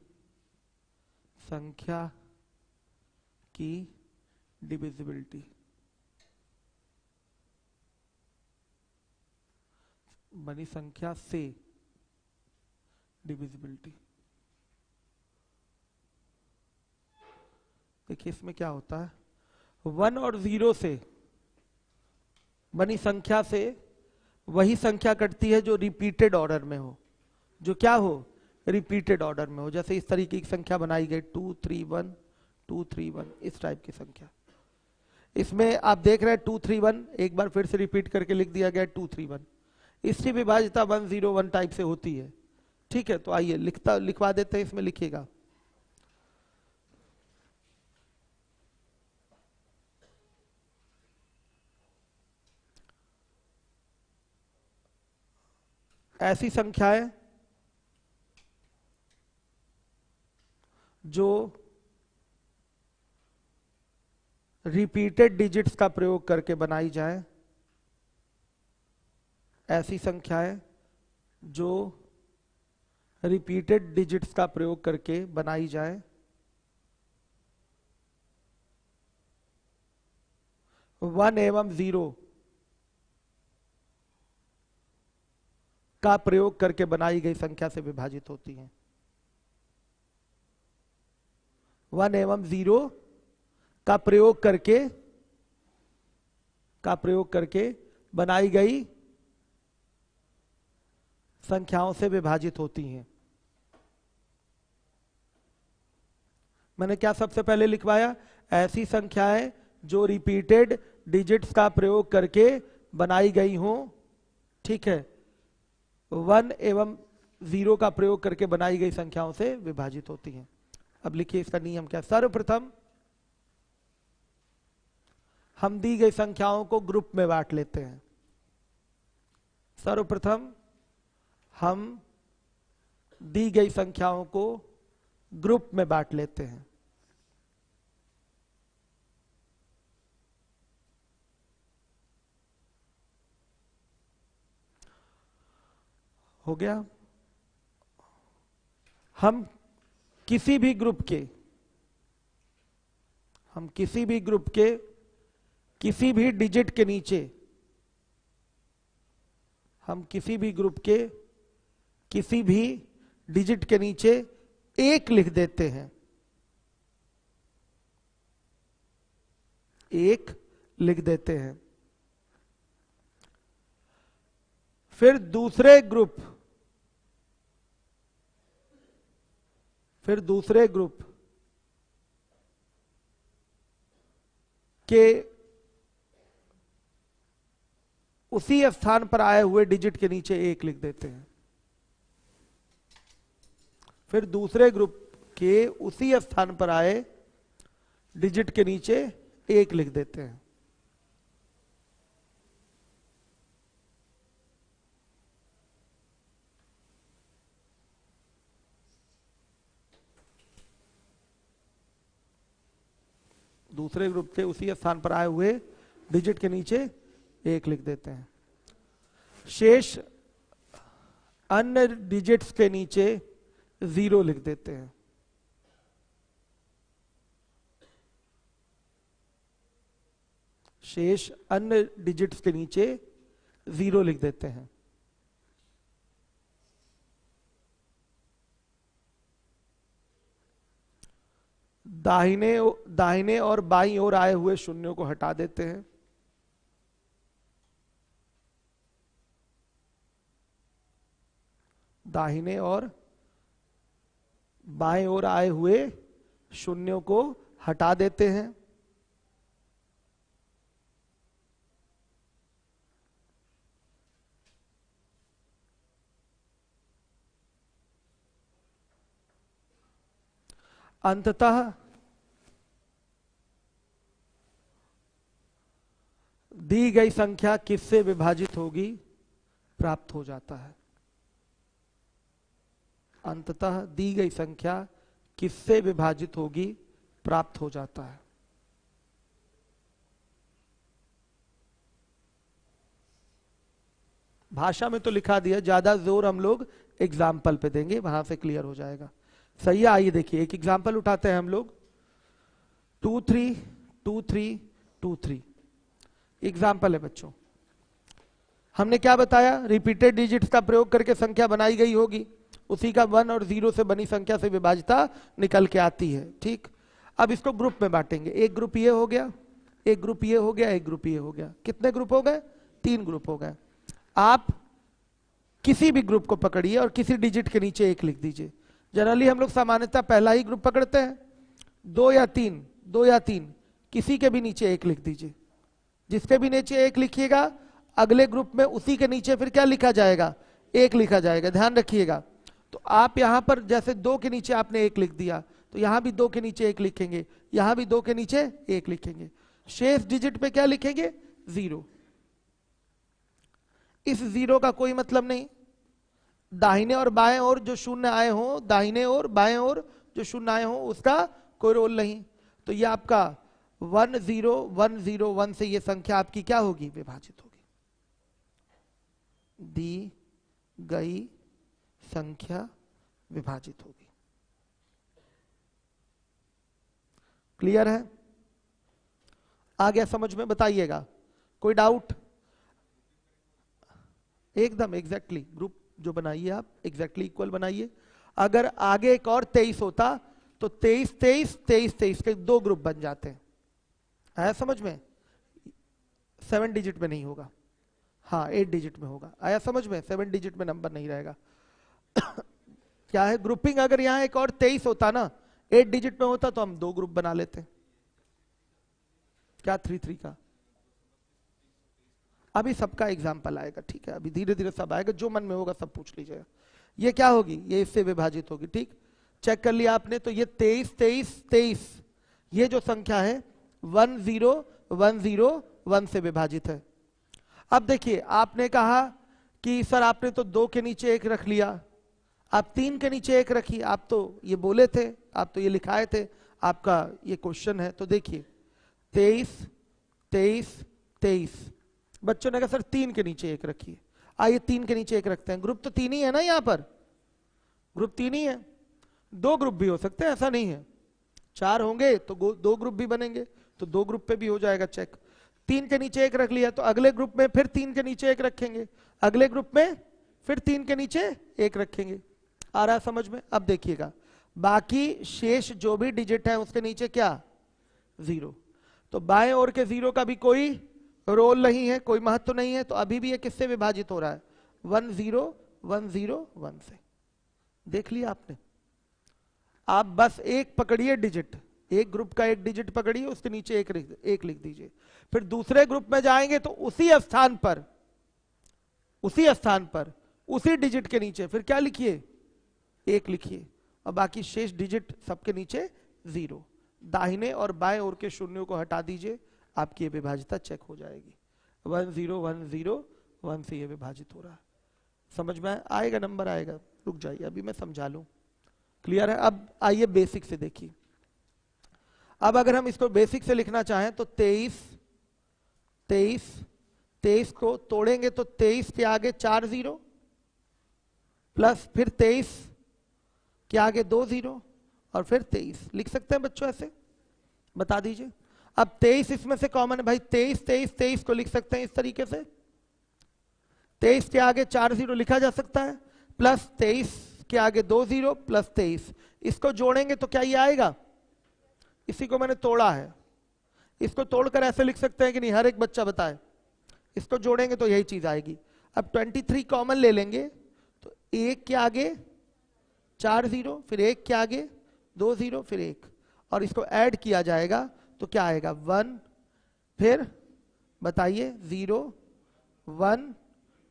[SPEAKER 1] संख्या की डिविजिबिलिटी। बनी संख्या से डिविजिबिलिटी, देखिए इसमें क्या होता है, 1 और 0 से बनी संख्या से वही संख्या कटती है जो रिपीटेड ऑर्डर में हो, जो क्या हो, रिपीटेड ऑर्डर में हो। जैसे इस तरीके की संख्या बनाई गई 231 231, इस टाइप की संख्या। इसमें आप देख रहे हैं 231, एक बार फिर से रिपीट करके लिख दिया गया 231। इसकी विभाजिता 101 टाइप से होती है। ठीक है, तो आइए लिखवा देते हैं, इसमें लिखिएगा। ऐसी संख्याएं जो रिपीटेड डिजिट्स का प्रयोग करके बनाई जाए, ऐसी संख्याएं जो रिपीटेड डिजिट्स का प्रयोग करके बनाई जाए, 1 एवं 0 का प्रयोग करके बनाई गई संख्या से विभाजित होती हैं। 1 एवं 0 का प्रयोग करके बनाई गई संख्याओं से विभाजित होती हैं। मैंने क्या सबसे पहले लिखवाया? ऐसी संख्याएं जो रिपीटेड डिजिट्स का प्रयोग करके बनाई गई हों, ठीक है, 1 एवं 0 का प्रयोग करके बनाई गई संख्याओं से विभाजित होती हैं। अब लिखिए इसका नियम क्या। सर्वप्रथम हम दी गई संख्याओं को ग्रुप में बांट लेते हैं। सर्वप्रथम हम दी गई संख्याओं को ग्रुप में बांट लेते हैं। हो गया। हम किसी भी ग्रुप के किसी भी डिजिट के नीचे, हम किसी भी ग्रुप के किसी भी डिजिट के नीचे 1 लिख देते हैं। 1 लिख देते हैं। फिर दूसरे ग्रुप के उसी स्थान पर आए हुए डिजिट के नीचे 1 लिख देते हैं। फिर दूसरे ग्रुप के उसी स्थान पर आए डिजिट के नीचे 1 लिख देते हैं। दूसरे ग्रुप के उसी स्थान पर आए हुए डिजिट के नीचे 1 लिख देते हैं। शेष अन्य डिजिट्स के नीचे 0 लिख देते हैं। शेष अन्य डिजिट्स के नीचे 0 लिख देते हैं। दाहिने और बाईं ओर आए हुए शून्यों को हटा देते हैं। दाहिने और बाएं ओर आए हुए शून्यों को हटा देते हैं। अंततः दी गई संख्या किससे विभाजित होगी प्राप्त हो जाता है। अंततः दी गई संख्या किससे विभाजित होगी प्राप्त हो जाता है। भाषा में तो लिखा दिया, ज्यादा जोर हम लोग एग्जाम्पल पे देंगे, वहां से क्लियर हो जाएगा। सही है, आइए देखिए एक एग्जाम्पल उठाते हैं हम लोग। 2 3 2 3 2 3 एग्जाम्पल है बच्चों। हमने क्या बताया? रिपीटेड डिजिट्स का प्रयोग करके संख्या बनाई गई होगी, उसी का 1 और 0 से बनी संख्या से विभाजिता निकल के आती है। ठीक, अब इसको ग्रुप में बांटेंगे। एक ग्रुप ये हो गया, एक ग्रुप ये हो गया, एक ग्रुप ये हो गया। कितने ग्रुप हो गए? 3 ग्रुप हो गए। आप किसी भी ग्रुप को पकड़िए और किसी डिजिट के नीचे 1 लिख दीजिए। जनरली हम लोग सामान्यतः पहला ही ग्रुप पकड़ते हैं। 2 या 3 किसी के भी नीचे 1 लिख दीजिए। जिसके भी नीचे 1 लिखिएगा अगले ग्रुप में उसी के नीचे फिर क्या लिखा जाएगा, 1 लिखा जाएगा, ध्यान रखिएगा। तो आप यहां पर जैसे 2 के नीचे आपने 1 लिख दिया, तो यहां भी 2 के नीचे 1 लिखेंगे, यहां भी 2 के नीचे 1 लिखेंगे, शेष डिजिट पे क्या लिखेंगे, 0। इस 0 का कोई मतलब नहीं, दाहिने और बाएं ओर जो शून्य आए हो, दाहिने और बाएं ओर जो शून्य आए हो, उसका कोई रोल नहीं। तो ये आपका 1 0 1 0 1 से ये संख्या आपकी क्या होगी, विभाजित होगी। दी गई संख्या विभाजित होगी। क्लियर है, आ गया समझ में, बताइएगा कोई डाउट। एकदम एग्जैक्टली ग्रुप जो बनाइए आप एग्जैक्टली इक्वल बनाइए। अगर आगे एक और 23 होता तो 23 23 23 23 के 2 ग्रुप बन जाते हैं। आया समझ में, 7 डिजिट में नहीं होगा, हाँ 8 डिजिट में होगा। आया समझ में, 7 डिजिट में नंबर नहीं रहेगा। क्या है ग्रुपिंग, अगर यहां एक और 23 होता ना, 8 डिजिट में होता तो हम 2 ग्रुप बना लेते। क्या 3 3 का, अभी सबका एग्जाम्पल आएगा, ठीक है, अभी धीरे धीरे सब आएगा, जो मन में होगा सब पूछ लीजिएगा। ये क्या होगी, ये इससे विभाजित होगी, ठीक, चेक कर लिया आपने। तो ये 23 23 23 ये जो संख्या है 1 0 1 0 1 से विभाजित है। अब देखिए आपने कहा कि सर आपने तो 2 के नीचे 1 रख लिया, आप 3 के नीचे 1 रखिए, आप तो ये बोले थे, आप तो ये लिखाए थे, आपका ये क्वेश्चन है। तो देखिए 23 23 23, बच्चों ने कहा सर 3 के नीचे 1 रखिए, आइए 3 के नीचे 1 रखते हैं। ग्रुप तो 3 ही है ना, यहाँ पर ग्रुप 3 ही है, 2 ग्रुप भी हो सकते हैं, ऐसा नहीं है। 4 होंगे तो 2 ग्रुप भी बनेंगे, तो 2 ग्रुप पे भी हो जाएगा चेक। 3 के नीचे 1 रख लिया तो अगले ग्रुप में फिर 3 के नीचे 1 रखेंगे, अगले ग्रुप में फिर 3 के नीचे 1 रखेंगे। आ रहा समझ में। अब देखिएगा बाकी शेष जो भी डिजिट है उसके नीचे क्या, 0। तो बाएं ओर के 0 का भी कोई रोल नहीं है, कोई महत्व नहीं है। तो अभी भी ये किससे विभाजित हो रहा है, 1 0 1 0 1 से। देख लिया आपने। आप बस एक पकड़िए डिजिट, एक ग्रुप का एक डिजिट पकड़िए, उसके नीचे एक लिख दीजिए। फिर दूसरे ग्रुप में जाएंगे तो उसी स्थान पर उसी डिजिट के नीचे फिर क्या लिखिए, 1 लिखिए, और बाकी शेष डिजिट सबके नीचे 0। दाहिने और बाएं ओर के शून्यों को हटा दीजिए, आपकी ये विभाजिता चेक हो जाएगी। 1 0 1 0 1 से ये विभाजित हो रहा है। समझ में आएगा, नंबर आएगा। रुक जाइए अभी मैं समझा लूं, क्लियर है। अब आइए बेसिक से देखिए। अब अगर हम इसको बेसिक से लिखना चाहें तो 23 को तोड़ेंगे तो 23 के आगे 4 0 प्लस फिर 23 के आगे 2 0 और फिर 23 लिख सकते हैं बच्चों, ऐसे बता दीजिए। अब 23 इसमें से कॉमन है भाई, 23 को लिख सकते हैं इस तरीके से, 23 के आगे 4 0 लिखा जा सकता है, प्लस 23 के आगे 2 0 प्लस 23, इसको जोड़ेंगे तो क्या ये आएगा, इसी को मैंने तोड़ा है, इसको तोड़कर ऐसे लिख सकते हैं कि नहीं, हर एक बच्चा बताए। इसको जोड़ेंगे तो यही चीज आएगी। अब 23 कॉमन ले लेंगे तो 1 के आगे 4 0 फिर 1 के आगे 2 0 फिर 1, और इसको ऐड किया जाएगा तो क्या आएगा, 1 फिर बताइए 0 1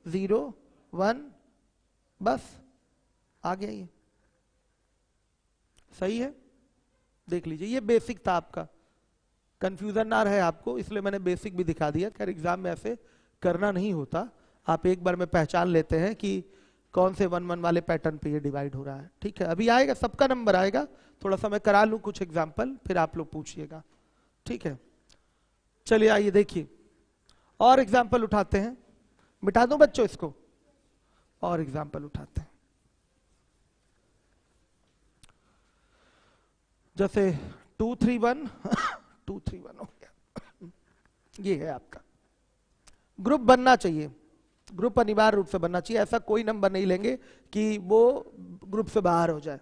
[SPEAKER 1] 0 1, बस आ गया। ये सही है, देख लीजिए। ये बेसिक था आपका, कंफ्यूजन ना रहे आपको, इसलिए मैंने बेसिक भी दिखा दिया। खैर एग्जाम में ऐसे करना नहीं होता, आप एक बार में पहचान लेते हैं कि कौन से 1 1 वाले पैटर्न पे ये डिवाइड हो रहा है। ठीक है, अभी आएगा, सबका नंबर आएगा, थोड़ा सा मैं करा लूं कुछ एग्जाम्पल, फिर आप लोग पूछिएगा। ठीक है, चलिए आइए देखिए और एग्जाम्पल उठाते हैं। मिटा दूं बच्चों इसको, और एग्जाम्पल उठाते हैं। जैसे 2 3 1 2 3 1 हो गया। ये है आपका ग्रुप, बनना चाहिए, ग्रुप अनिवार्य रूप से बनना चाहिए। ऐसा कोई नंबर नहीं लेंगे कि वो ग्रुप से बाहर हो जाए,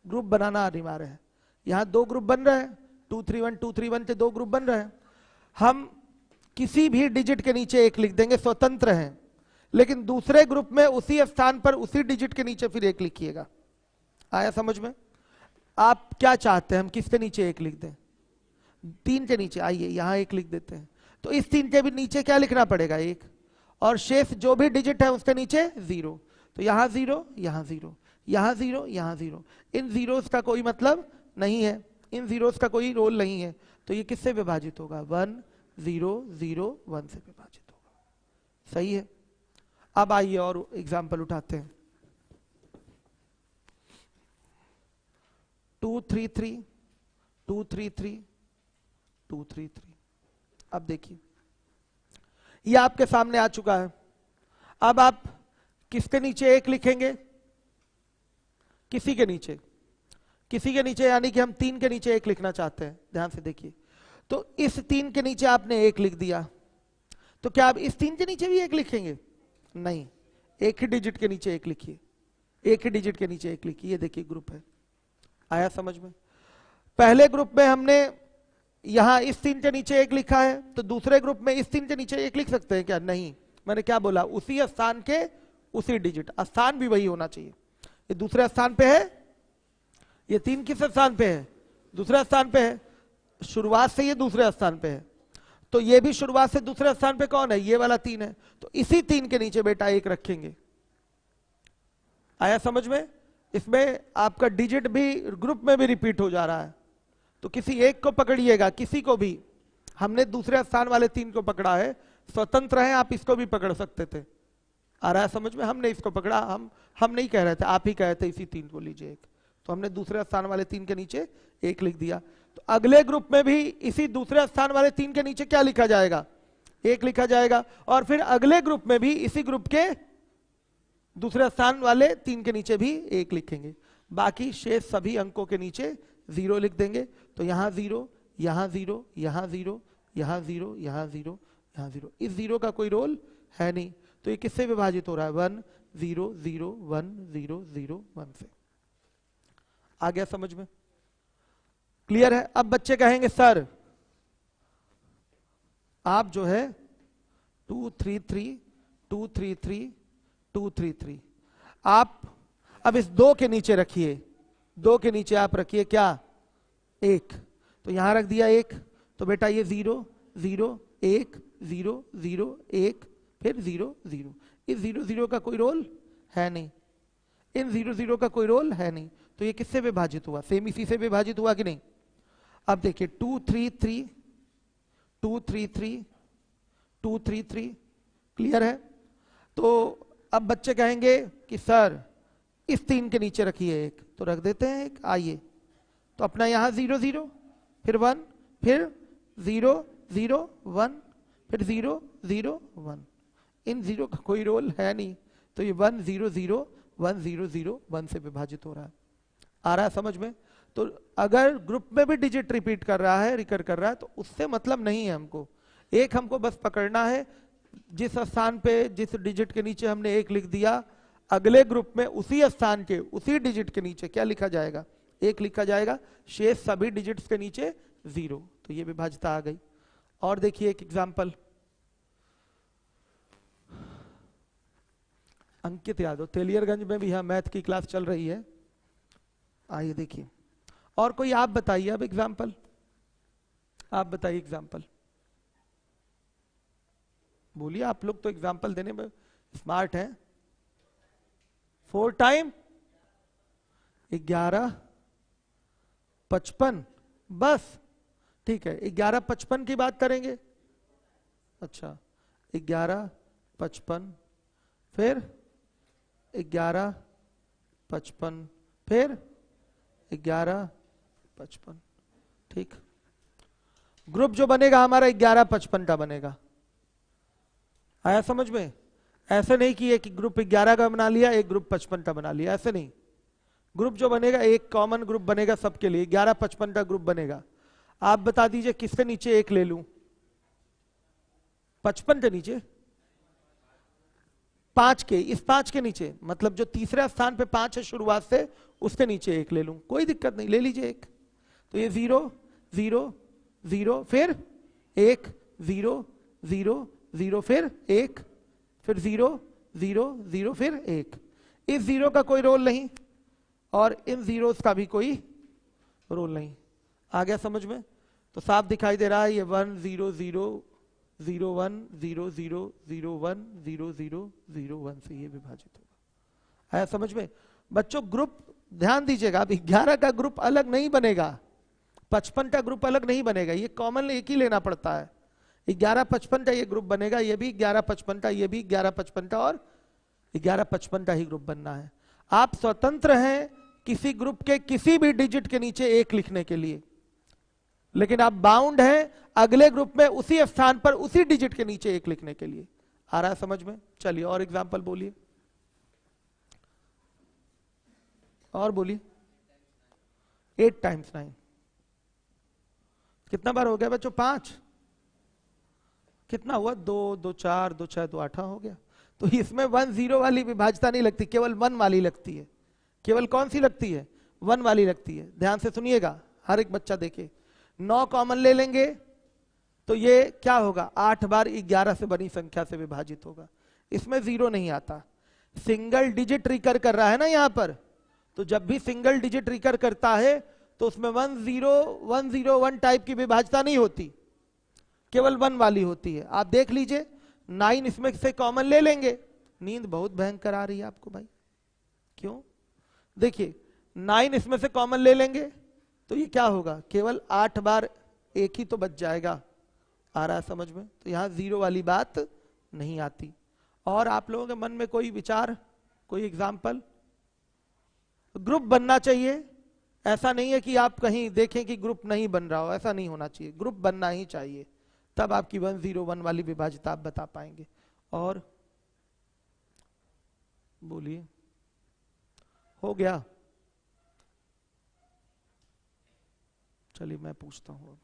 [SPEAKER 1] ग्रुप बनाना अनिवार्य है। यहां 2 ग्रुप बन रहे हैं, 2 3 1 2 3 1 के 2 ग्रुप बन रहे हैं। हम किसी भी डिजिट के नीचे 1 लिख देंगे, स्वतंत्र हैं, लेकिन दूसरे ग्रुप में उसी स्थान पर उसी डिजिट के नीचे फिर 1 लिखिएगा। आया समझ में। आप क्या चाहते हैं, हम किसके नीचे 1 लिख दें, 3 के नीचे। आइए यहां 1 लिख देते हैं, तो इस 3 के भी नीचे क्या लिखना पड़ेगा, 1, और शेष जो भी डिजिट है उसके नीचे 0। तो यहाँ 0, यहाँ 0, यहाँ 0, यहाँ 0। इन जीरोस का कोई मतलब नहीं है, इन जीरोस का कोई रोल नहीं है। तो ये किससे विभाजित होगा? 1 0 0 1 से विभाजित होगा। सही है। अब आइए और एग्जाम्पल उठाते हैं। 2 3 3 2 3 3 2 3 3। अब देखिए ये आपके सामने आ चुका है। अब आप किसके नीचे 1 लिखेंगे? किसी के नीचे, किसी के नीचे, यानी कि हम 3 के नीचे 1 लिखना चाहते हैं। ध्यान से देखिए, तो इस 3 के नीचे आपने 1 लिख दिया, तो क्या आप इस 3 के नीचे भी 1 लिखेंगे? नहीं, एक ही डिजिट के नीचे 1 लिखिए, एक ही डिजिट के नीचे 1 लिखिए। ये देखिए ग्रुप है, आया समझ में? पहले ग्रुप में हमने यहां इस 3 के नीचे 1 लिखा है, तो दूसरे ग्रुप में इस 3 के नीचे 1 लिख सकते हैं क्या? नहीं। मैंने क्या बोला? उसी स्थान के उसी डिजिट, स्थान भी वही होना चाहिए। ये दूसरे स्थान पे है, ये 3 किस स्थान पे है? दूसरे स्थान पे है। शुरुआत से ये दूसरे स्थान पे है, तो ये भी शुरुआत से दूसरे स्थान पे कौन है? ये वाला 3 है। तो इसी 3 के नीचे बेटा 1 रखेंगे। आया समझ में? इसमें आपका डिजिट भी ग्रुप में भी रिपीट हो जा रहा है। तो किसी एक को पकड़िएगा, किसी को भी। हमने दूसरे स्थान वाले 3 को पकड़ा है, स्वतंत्र है, आप इसको भी पकड़ सकते थे। आ रहा है समझ में? हमने इसको पकड़ा, हम नहीं कह रहे थे, आप ही कह रहे थे इसी 3 को लीजिए 1। तो हमने दूसरे स्थान वाले 3 के नीचे 1 लिख दिया। तो अगले ग्रुप में भी इसी दूसरे स्थान वाले 3 के नीचे क्या लिखा जाएगा? 1 लिखा जाएगा। और फिर अगले ग्रुप में भी इसी ग्रुप के दूसरे स्थान वाले 3 के नीचे भी 1 लिखेंगे। बाकी शेष सभी अंकों के नीचे 0 लिख देंगे। तो यहाँ 0, यहाँ 0, यहाँ 0, यहाँ 0, यहाँ 0, यहाँ 0। इस 0 का कोई रोल है नहीं। तो ये किससे विभाजित हो रहा है? 1 0 0 1 0 0 1 से। आ गया समझ में? क्लियर है? अब बच्चे कहेंगे सर आप जो है 2 3 3 2 3 3 2 3 3 आप अब इस 2 के नीचे रखिए, 2 के नीचे आप रखिए क्या? 1। तो यहां रख दिया 1। तो बेटा ये 0 0 1 0 0 1 फिर 0 0। इस 0 0 का कोई रोल है नहीं, इन 0 0 का कोई रोल है नहीं। तो ये किससे विभाजित हुआ? सेम इसी से विभाजित हुआ कि नहीं? अब देखिए 2 3 3 2 3 3 2 3 3। क्लियर है? तो अब बच्चे कहेंगे कि सर इस 3 के नीचे रखिए 1। तो रख देते हैं 1। आइए, तो अपना यहां 0 0 फिर 1 फिर 0 0 1 फिर 0 0 1। इन 0 का कोई रोल है नहीं। तो ये 1 0 0 1 0 0 1 से विभाजित हो रहा है। आ रहा है समझ में? तो अगर ग्रुप में भी डिजिट रिपीट कर रहा है, रिकर कर रहा है, तो उससे मतलब नहीं है हमको। एक हमको बस पकड़ना है, जिस स्थान पे जिस डिजिट के नीचे हमने 1 लिख दिया, अगले ग्रुप में उसी स्थान के उसी डिजिट के नीचे क्या लिखा जाएगा? 1 लिखा जाएगा। शेष सभी डिजिट्स के नीचे 0। तो ये विभाज्यता आ गई। और देखिए एक एग्जाम्पल, अंकित यादव, तेलियरगंज में भी यहाँ मैथ की क्लास चल रही है। आइए देखिए, और कोई आप बताइए अब एग्जाम्पल, आप बताइए एग्जाम्पल, बोलिए। आप लोग तो एग्जाम्पल देने में स्मार्ट हैं। 4 टाइम 11 55, बस ठीक है। 11 55 की बात करेंगे। अच्छा 11 55 फिर 11 55 फिर 11 55। ठीक, ग्रुप जो बनेगा हमारा 11 55 का बनेगा। आया समझ में? ऐसे नहीं कि एक ग्रुप 11 का बना लिया, एक ग्रुप 55 का बना लिया, ऐसे नहीं। ग्रुप जो बनेगा एक कॉमन ग्रुप बनेगा सबके लिए, 11 55 का ग्रुप बनेगा। आप बता दीजिए किसके नीचे 1 ले लूं? 55 के नीचे, 5 के, इस 5 के नीचे, मतलब जो तीसरे स्थान पे 5 है शुरुआत से, उसके नीचे 1 ले लूं, कोई दिक्कत नहीं, ले लीजिए 1। तो ये 0 0 0 फिर 1 0 0 0 फिर 1 फिर 0 0 0 फिर 1। इस 0 का कोई रोल नहीं और इन जीरोस का भी कोई रोल नहीं। आ गया समझ में? तो साफ दिखाई दे रहा है ये 1 0 0 0 1 से ये विभाजित होगा। आया समझ में बच्चों? ग्रुप ध्यान दीजिएगा, अब 11 का ग्रुप अलग नहीं बनेगा, 55 का ग्रुप अलग नहीं बनेगा, ये कॉमन एक ही लेना पड़ता है। 11 55 का ये ग्रुप बनेगा, ये भी 11 55 का, ये भी 11 55 का, और 11 55 का ही ग्रुप बनना है। आप स्वतंत्र हैं किसी ग्रुप के किसी भी डिजिट के नीचे एक लिखने के लिए, लेकिन आप बाउंड हैं अगले ग्रुप में उसी स्थान पर उसी डिजिट के नीचे एक लिखने के लिए। आ रहा है समझ में? चलिए और एग्जांपल बोलिए, और बोलिए। 8 टाइम्स 9 कितना बार हो गया बच्चों? 5। कितना हुआ? 2 2 4 2 6 2 8 हो गया। तो इसमें 1 0 वाली विभाज्यता नहीं लगती, केवल 1 वाली लगती है। केवल कौन सी लगती है? 1 वाली लगती है। ध्यान से सुनिएगा, हर एक बच्चा देखे। 9 कॉमन ले लेंगे तो ये क्या होगा? 8 बार 11 से बनी संख्या से विभाजित होगा। इसमें 0 नहीं आता। सिंगल डिजिट रिकर कर रहा है ना यहां पर, तो जब भी सिंगल डिजिट रिकर करता है तो उसमें 1 0 1 0 1 टाइप की विभाज्यता नहीं होती, केवल 1 वाली होती है। आप देख लीजिए 9 इसमें से कॉमन ले लेंगे। नींद बहुत भयंकर आ रही है आपको भाई, क्यों? देखिए 9 इसमें से कॉमन ले लेंगे तो ये क्या होगा? केवल 8 बार एक ही तो बच जाएगा। आ रहा है समझ में? तो यहां 0 वाली बात नहीं आती। और आप लोगों के मन में कोई विचार, कोई एग्जाम्पल? ग्रुप बनना चाहिए, ऐसा नहीं है कि आप कहीं देखें कि ग्रुप नहीं बन रहा हो, ऐसा नहीं होना चाहिए, ग्रुप बनना ही चाहिए, तब आपकी 1 0 1 वाली विभाज्यता आप बता पाएंगे। और बोलिए, हो गया? चलिए मैं पूछता हूं अब।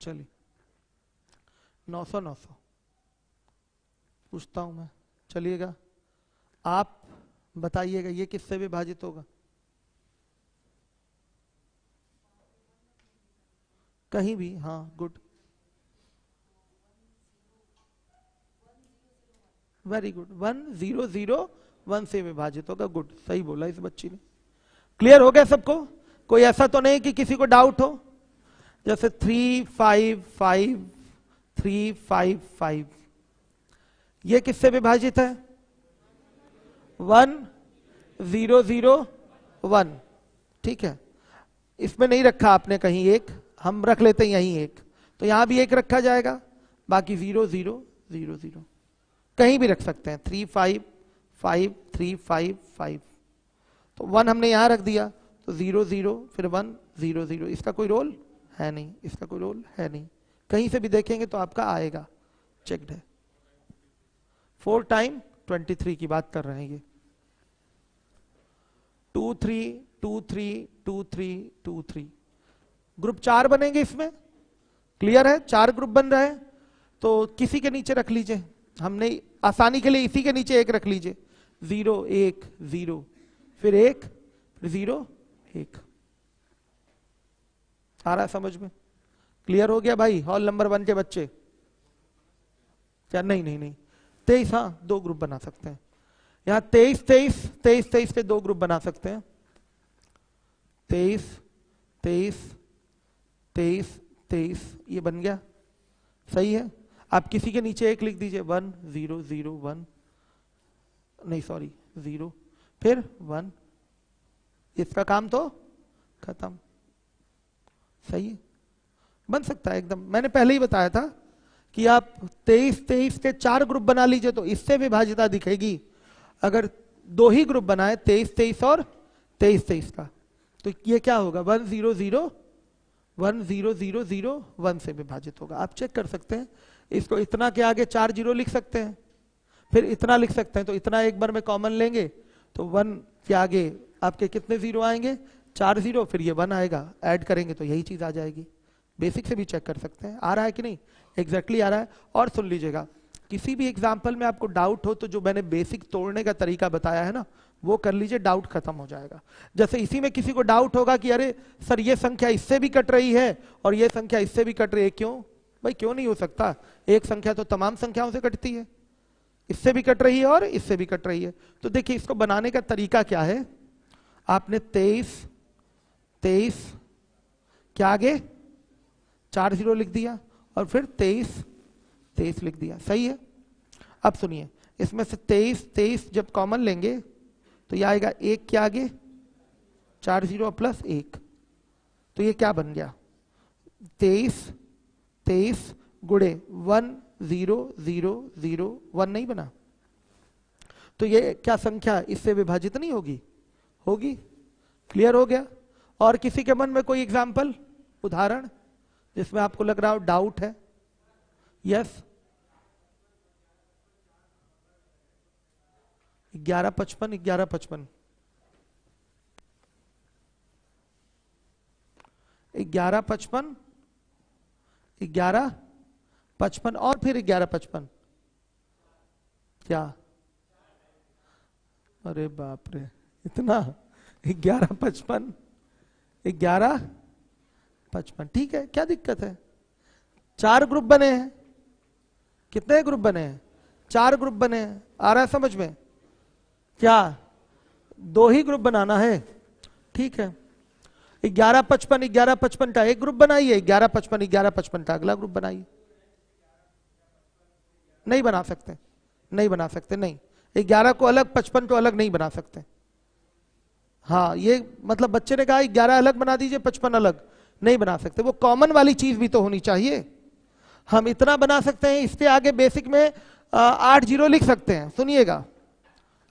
[SPEAKER 1] चलिए 900 900 पूछता हूं मैं, चलिएगा आप बताइएगा ये किससे विभाजित होगा? कहीं भी, हाँ गुड, वेरी गुड। 1 0 0 1 से विभाजित होगा। गुड, सही बोला इस बच्ची ने। क्लियर हो गया सबको? कोई ऐसा तो नहीं कि किसी को डाउट हो? जैसे 3 5 5 3 5 5 ये किससे विभाजित है? 1 0 0 1। ठीक है, इसमें नहीं रखा आपने कहीं एक, हम रख लेते हैं यहीं एक, तो यहां भी एक रखा जाएगा, बाकी 0 0 0 0 कहीं भी रख सकते हैं। 3 5 5 3 5 5, तो 1 हमने यहां रख दिया, तो 0 0 फिर 1 0 0। इसका कोई रोल है नहीं, इसका कोई रोल है नहीं, कहीं से भी देखेंगे तो आपका आएगा, चेक्ड है। 4 टाइम 23 की बात कर रहे हैं ये। 2 3 2 3 2 3 2 3 ग्रुप 4 बनेंगे इसमें। क्लियर है? 4 ग्रुप बन रहे हैं, तो किसी के नीचे रख लीजिए, हमने आसानी के लिए इसी के नीचे एक रख लीजिए। 0 1 0 फिर 1 फिर 0 1। आ रहा है समझ में? क्लियर हो गया भाई? हॉल नंबर 1 के बच्चे? क्या नहीं नहीं नहीं 23, हाँ 2 ग्रुप बना सकते हैं यहाँ। 23 23 23 23 के 2 ग्रुप बना सकते हैं। 23 23 23 23 ये बन गया, सही है। आप किसी के नीचे एक लिख दीजिए, 1 0 0 1, नहीं सॉरी 0 फिर 1, इसका काम तो खत्म। सही है, बन सकता है एकदम। मैंने पहले ही बताया था कि आप 23 23 के 4 ग्रुप बना लीजिए तो इससे विभाजिता दिखेगी। अगर 2 ही ग्रुप बनाए 23 23 और 23 23 का, तो ये क्या होगा? 1 0 0 1 0 0 0 1 से विभाजित होगा। आप चेक कर सकते हैं, इसको इतना के आगे 4 0 लिख सकते हैं, फिर इतना लिख सकते हैं, तो इतना एक बार में कॉमन लेंगे तो 1 के आगे आपके कितने 0 आएंगे? 4 0, फिर ये 1 आएगा, ऐड करेंगे तो यही चीज आ जाएगी। बेसिक से भी चेक कर सकते हैं, आ रहा है कि नहीं? एग्जैक्टली आ रहा है। और सुन लीजिएगा, किसी भी एग्जाम्पल में आपको डाउट हो तो जो मैंने बेसिक तोड़ने का तरीका बताया है ना, वो कर लीजिए, डाउट खत्म हो जाएगा। जैसे इसी में किसी को डाउट होगा कि अरे सर ये संख्या इससे भी कट रही है और ये संख्या इससे भी कट रही है, क्यों भाई? क्यों नहीं हो सकता? एक संख्या तो तमाम संख्याओं से कटती है, इससे भी कट रही है और इससे भी कट रही है। तो देखिए इसको बनाने का तरीका क्या है, आपने 23 क्या आगे 4 जीरो लिख दिया और फिर 23 लिख दिया, सही है। अब सुनिए, इसमें से 23 जब कॉमन लेंगे तो यह आएगा 1 के आगे 4 जीरो प्लस 1, तो ये क्या बन गया 23 गुणे 1 0 0 0 1 नहीं बना, तो ये क्या संख्या इससे विभाजित नहीं होगी, होगी। क्लियर हो गया। और किसी के मन में कोई एग्जाम्पल, उदाहरण जिसमें आपको लग रहा हो डाउट है? यस, 1155 1155 1155 1155 और फिर 1155 क्या, अरे बाप रे इतना 1155 1155, ठीक है, क्या दिक्कत है। 4 ग्रुप बने हैं, कितने ग्रुप बने हैं, 4 ग्रुप बने हैं, आ रहा है समझ में? क्या 2 ही ग्रुप बनाना है, ठीक है। 1155 1155 का एक ग्रुप बनाइए, 1155 1155 का अगला ग्रुप बनाइए। नहीं बना सकते, नहीं बना सकते, नहीं 11 को अलग 55 को अलग नहीं बना सकते। हाँ ये मतलब बच्चे ने कहा 11 अलग बना दीजिए 55 अलग, नहीं बना सकते, वो कॉमन वाली चीज भी तो होनी चाहिए। हम इतना बना सकते हैं, इसके आगे बेसिक में 8 जीरो लिख सकते हैं। सुनिएगा,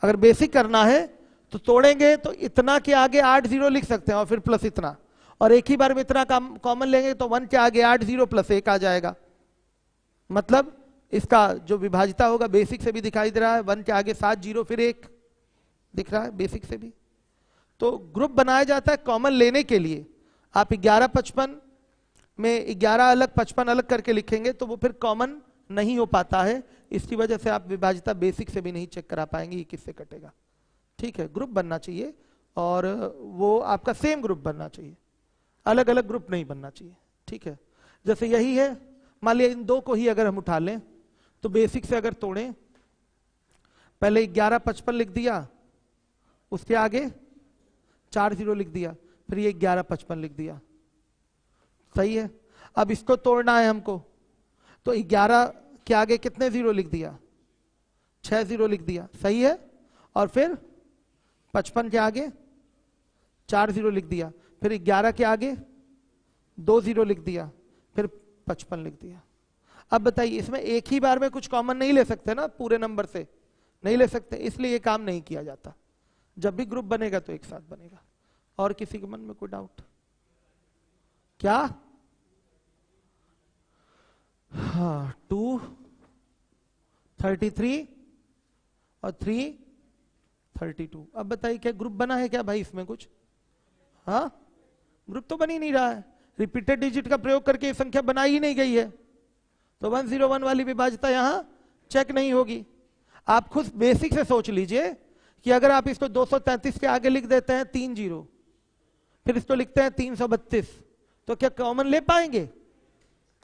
[SPEAKER 1] अगर बेसिक करना है तो तोड़ेंगे तो इतना के आगे 8 जीरो लिख सकते हैं और फिर प्लस इतना, और एक ही बार में इतना कॉमन लेंगे तो 1 के आगे 8 जीरो प्लस 1 आ जाएगा। मतलब इसका जो विभाजिता होगा बेसिक से भी दिखाई दे रहा है, 1 के आगे 7 जीरो फिर 1 दिख रहा है बेसिक से भी। तो ग्रुप बनाया जाता है कॉमन लेने के लिए। आप 1155 में 11 अलग 55 अलग करके लिखेंगे तो वो फिर कॉमन नहीं हो पाता है, इसकी वजह से आप विभाजिता बेसिक से भी नहीं चेक करा पाएंगे ये किससे कटेगा। ठीक है, ग्रुप बनना चाहिए और वो आपका सेम ग्रुप बनना चाहिए, अलग अलग ग्रुप नहीं बनना चाहिए। ठीक है, जैसे यही है, मान लिया इन दो को ही अगर हम उठा लें तो बेसिक से अगर तोड़ें, पहले 1155 लिख दिया, उसके आगे 4 जीरो लिख दिया, फिर ये 1155 लिख दिया, सही है। अब इसको तोड़ना है हमको, तो 11 के आगे कितने जीरो लिख दिया, 6 जीरो लिख दिया, सही है। और फिर 55 के आगे 4 जीरो लिख दिया, फिर 11 के आगे 2 जीरो लिख दिया, फिर 55 लिख दिया। अब बताइए इसमें एक ही बार में कुछ कॉमन नहीं ले सकते ना, पूरे नंबर से नहीं ले सकते, इसलिए ये काम नहीं किया जाता। जब भी ग्रुप बनेगा तो एक साथ बनेगा। और किसी के मन में कोई डाउट? क्या? हाँ, 2 33 और 3 32। अब बताइए क्या ग्रुप बना है क्या भाई इसमें कुछ? हाँ, ग्रुप तो बन ही नहीं रहा है, रिपीटेड डिजिट का प्रयोग करके ये संख्या बनाई ही नहीं गई है, तो 101 वाली विभाज्यता यहां चेक नहीं होगी। आप खुद बेसिक से सोच लीजिए कि अगर आप इसको 233 के आगे लिख देते हैं 3 जीरो, फिर इसको लिखते हैं 332, तो क्या कॉमन ले पाएंगे?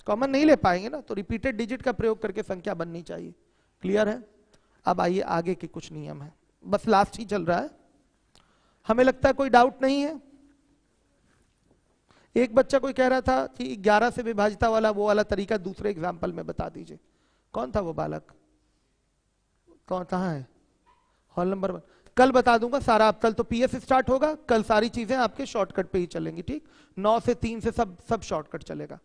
[SPEAKER 1] कॉमन नहीं ले पाएंगे ना, तो रिपीटेड डिजिट का प्रयोग करके संख्या बननी चाहिए। क्लियर है? अब आइए आगे के कुछ नियम है, बस लास्ट ही चल रहा है, हमें लगता है कोई डाउट नहीं है। एक बच्चा कोई कह रहा था कि 11 से विभाजिता वाला वो वाला तरीका दूसरे एग्जाम्पल में बता दीजिए। कौन था वो बालक? कौन, कहाँ है? Hall number 1। कल बता दूंगा सारा, अब कल तो पीएस स्टार्ट होगा, कल सारी चीजें आपके शॉर्टकट पे ही चलेंगी। ठीक, 9 से 3 से सब शॉर्टकट चलेगा।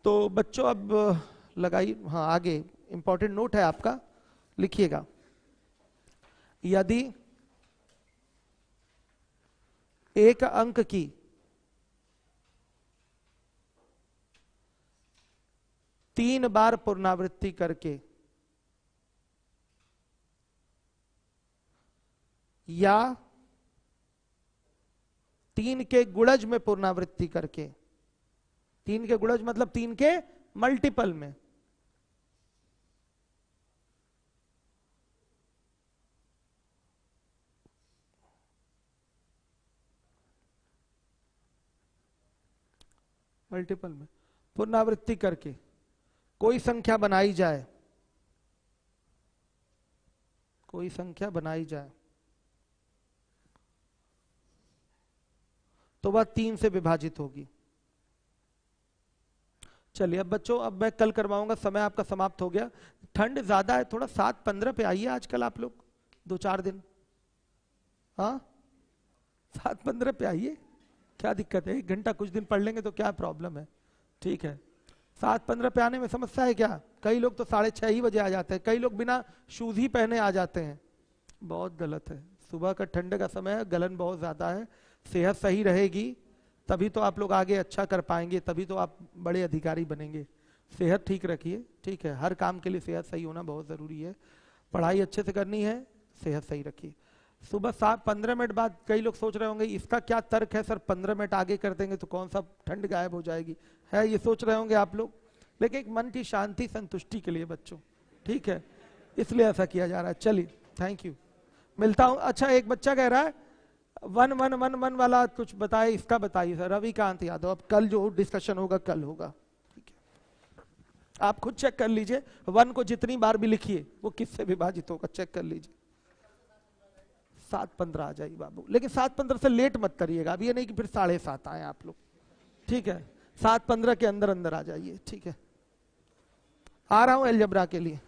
[SPEAKER 1] तो बच्चों अब लगाइए, हाँ आगे इंपॉर्टेंट नोट है आपका, लिखिएगा। यदि एक अंक की तीन बार पुनरावृत्ति करके या 3 के गुणज में पुनरावृत्ति करके, 3 के गुणज मतलब 3 के मल्टीपल में, पुनरावृत्ति करके कोई संख्या बनाई जाए कोई संख्या बनाई जाए तो वह 3 से विभाजित होगी। चलिए अब बच्चों, अब मैं कल करवाऊंगा, समय आपका समाप्त हो गया। ठंड ज्यादा है, थोड़ा 7:15 पे आइए आजकल आप लोग, 2-4 दिन। हाँ 7:15 पे आइए, क्या दिक्कत है? 1 घंटा कुछ दिन पढ़ लेंगे तो क्या प्रॉब्लम है? ठीक है, 7:15 पे आने में समस्या है क्या? कई लोग तो 6:30 ही बजे आ जाते हैं, कई लोग बिना शूज ही पहने आ जाते हैं। बहुत गलत है, सुबह का ठंड का समय है, गलन बहुत ज्यादा है। सेहत सही रहेगी तभी तो आप लोग आगे अच्छा कर पाएंगे, तभी तो आप बड़े अधिकारी बनेंगे। सेहत ठीक रखिए, ठीक है? हर काम के लिए सेहत सही होना बहुत जरूरी है। पढ़ाई अच्छे से करनी है, सेहत सही रखिए। सुबह 15 मिनट बाद कई लोग सोच रहे होंगे इसका क्या तर्क है सर, 15 मिनट आगे कर देंगे तो कौन सा ठंड गायब हो जाएगी, है ये सोच रहे होंगे आप लोग। लेकिन एक मन की शांति संतुष्टि के लिए बच्चों, ठीक है, इसलिए ऐसा किया जा रहा है। चलिए थैंक यू, मिलता हूं। अच्छा एक बच्चा कह रहा है 1-1-1-1 वाला कुछ बताए, इसका बताइए सर। रविकांत यादव, अब कल जो डिस्कशन होगा कल होगा, ठीक है? आप खुद चेक कर लीजिए, 1 को जितनी बार भी लिखिए वो किससे विभाजित होगा, चेक कर लीजिए। 7:15 आ जाइए बाबू, लेकिन 7:15 से लेट मत करिएगा, अब ये नहीं कि फिर 7:30 आए आप लोग, ठीक है? 7:15 के अंदर अंदर आ जाइए, ठीक है? आ रहा हूं अलजबरा के लिए।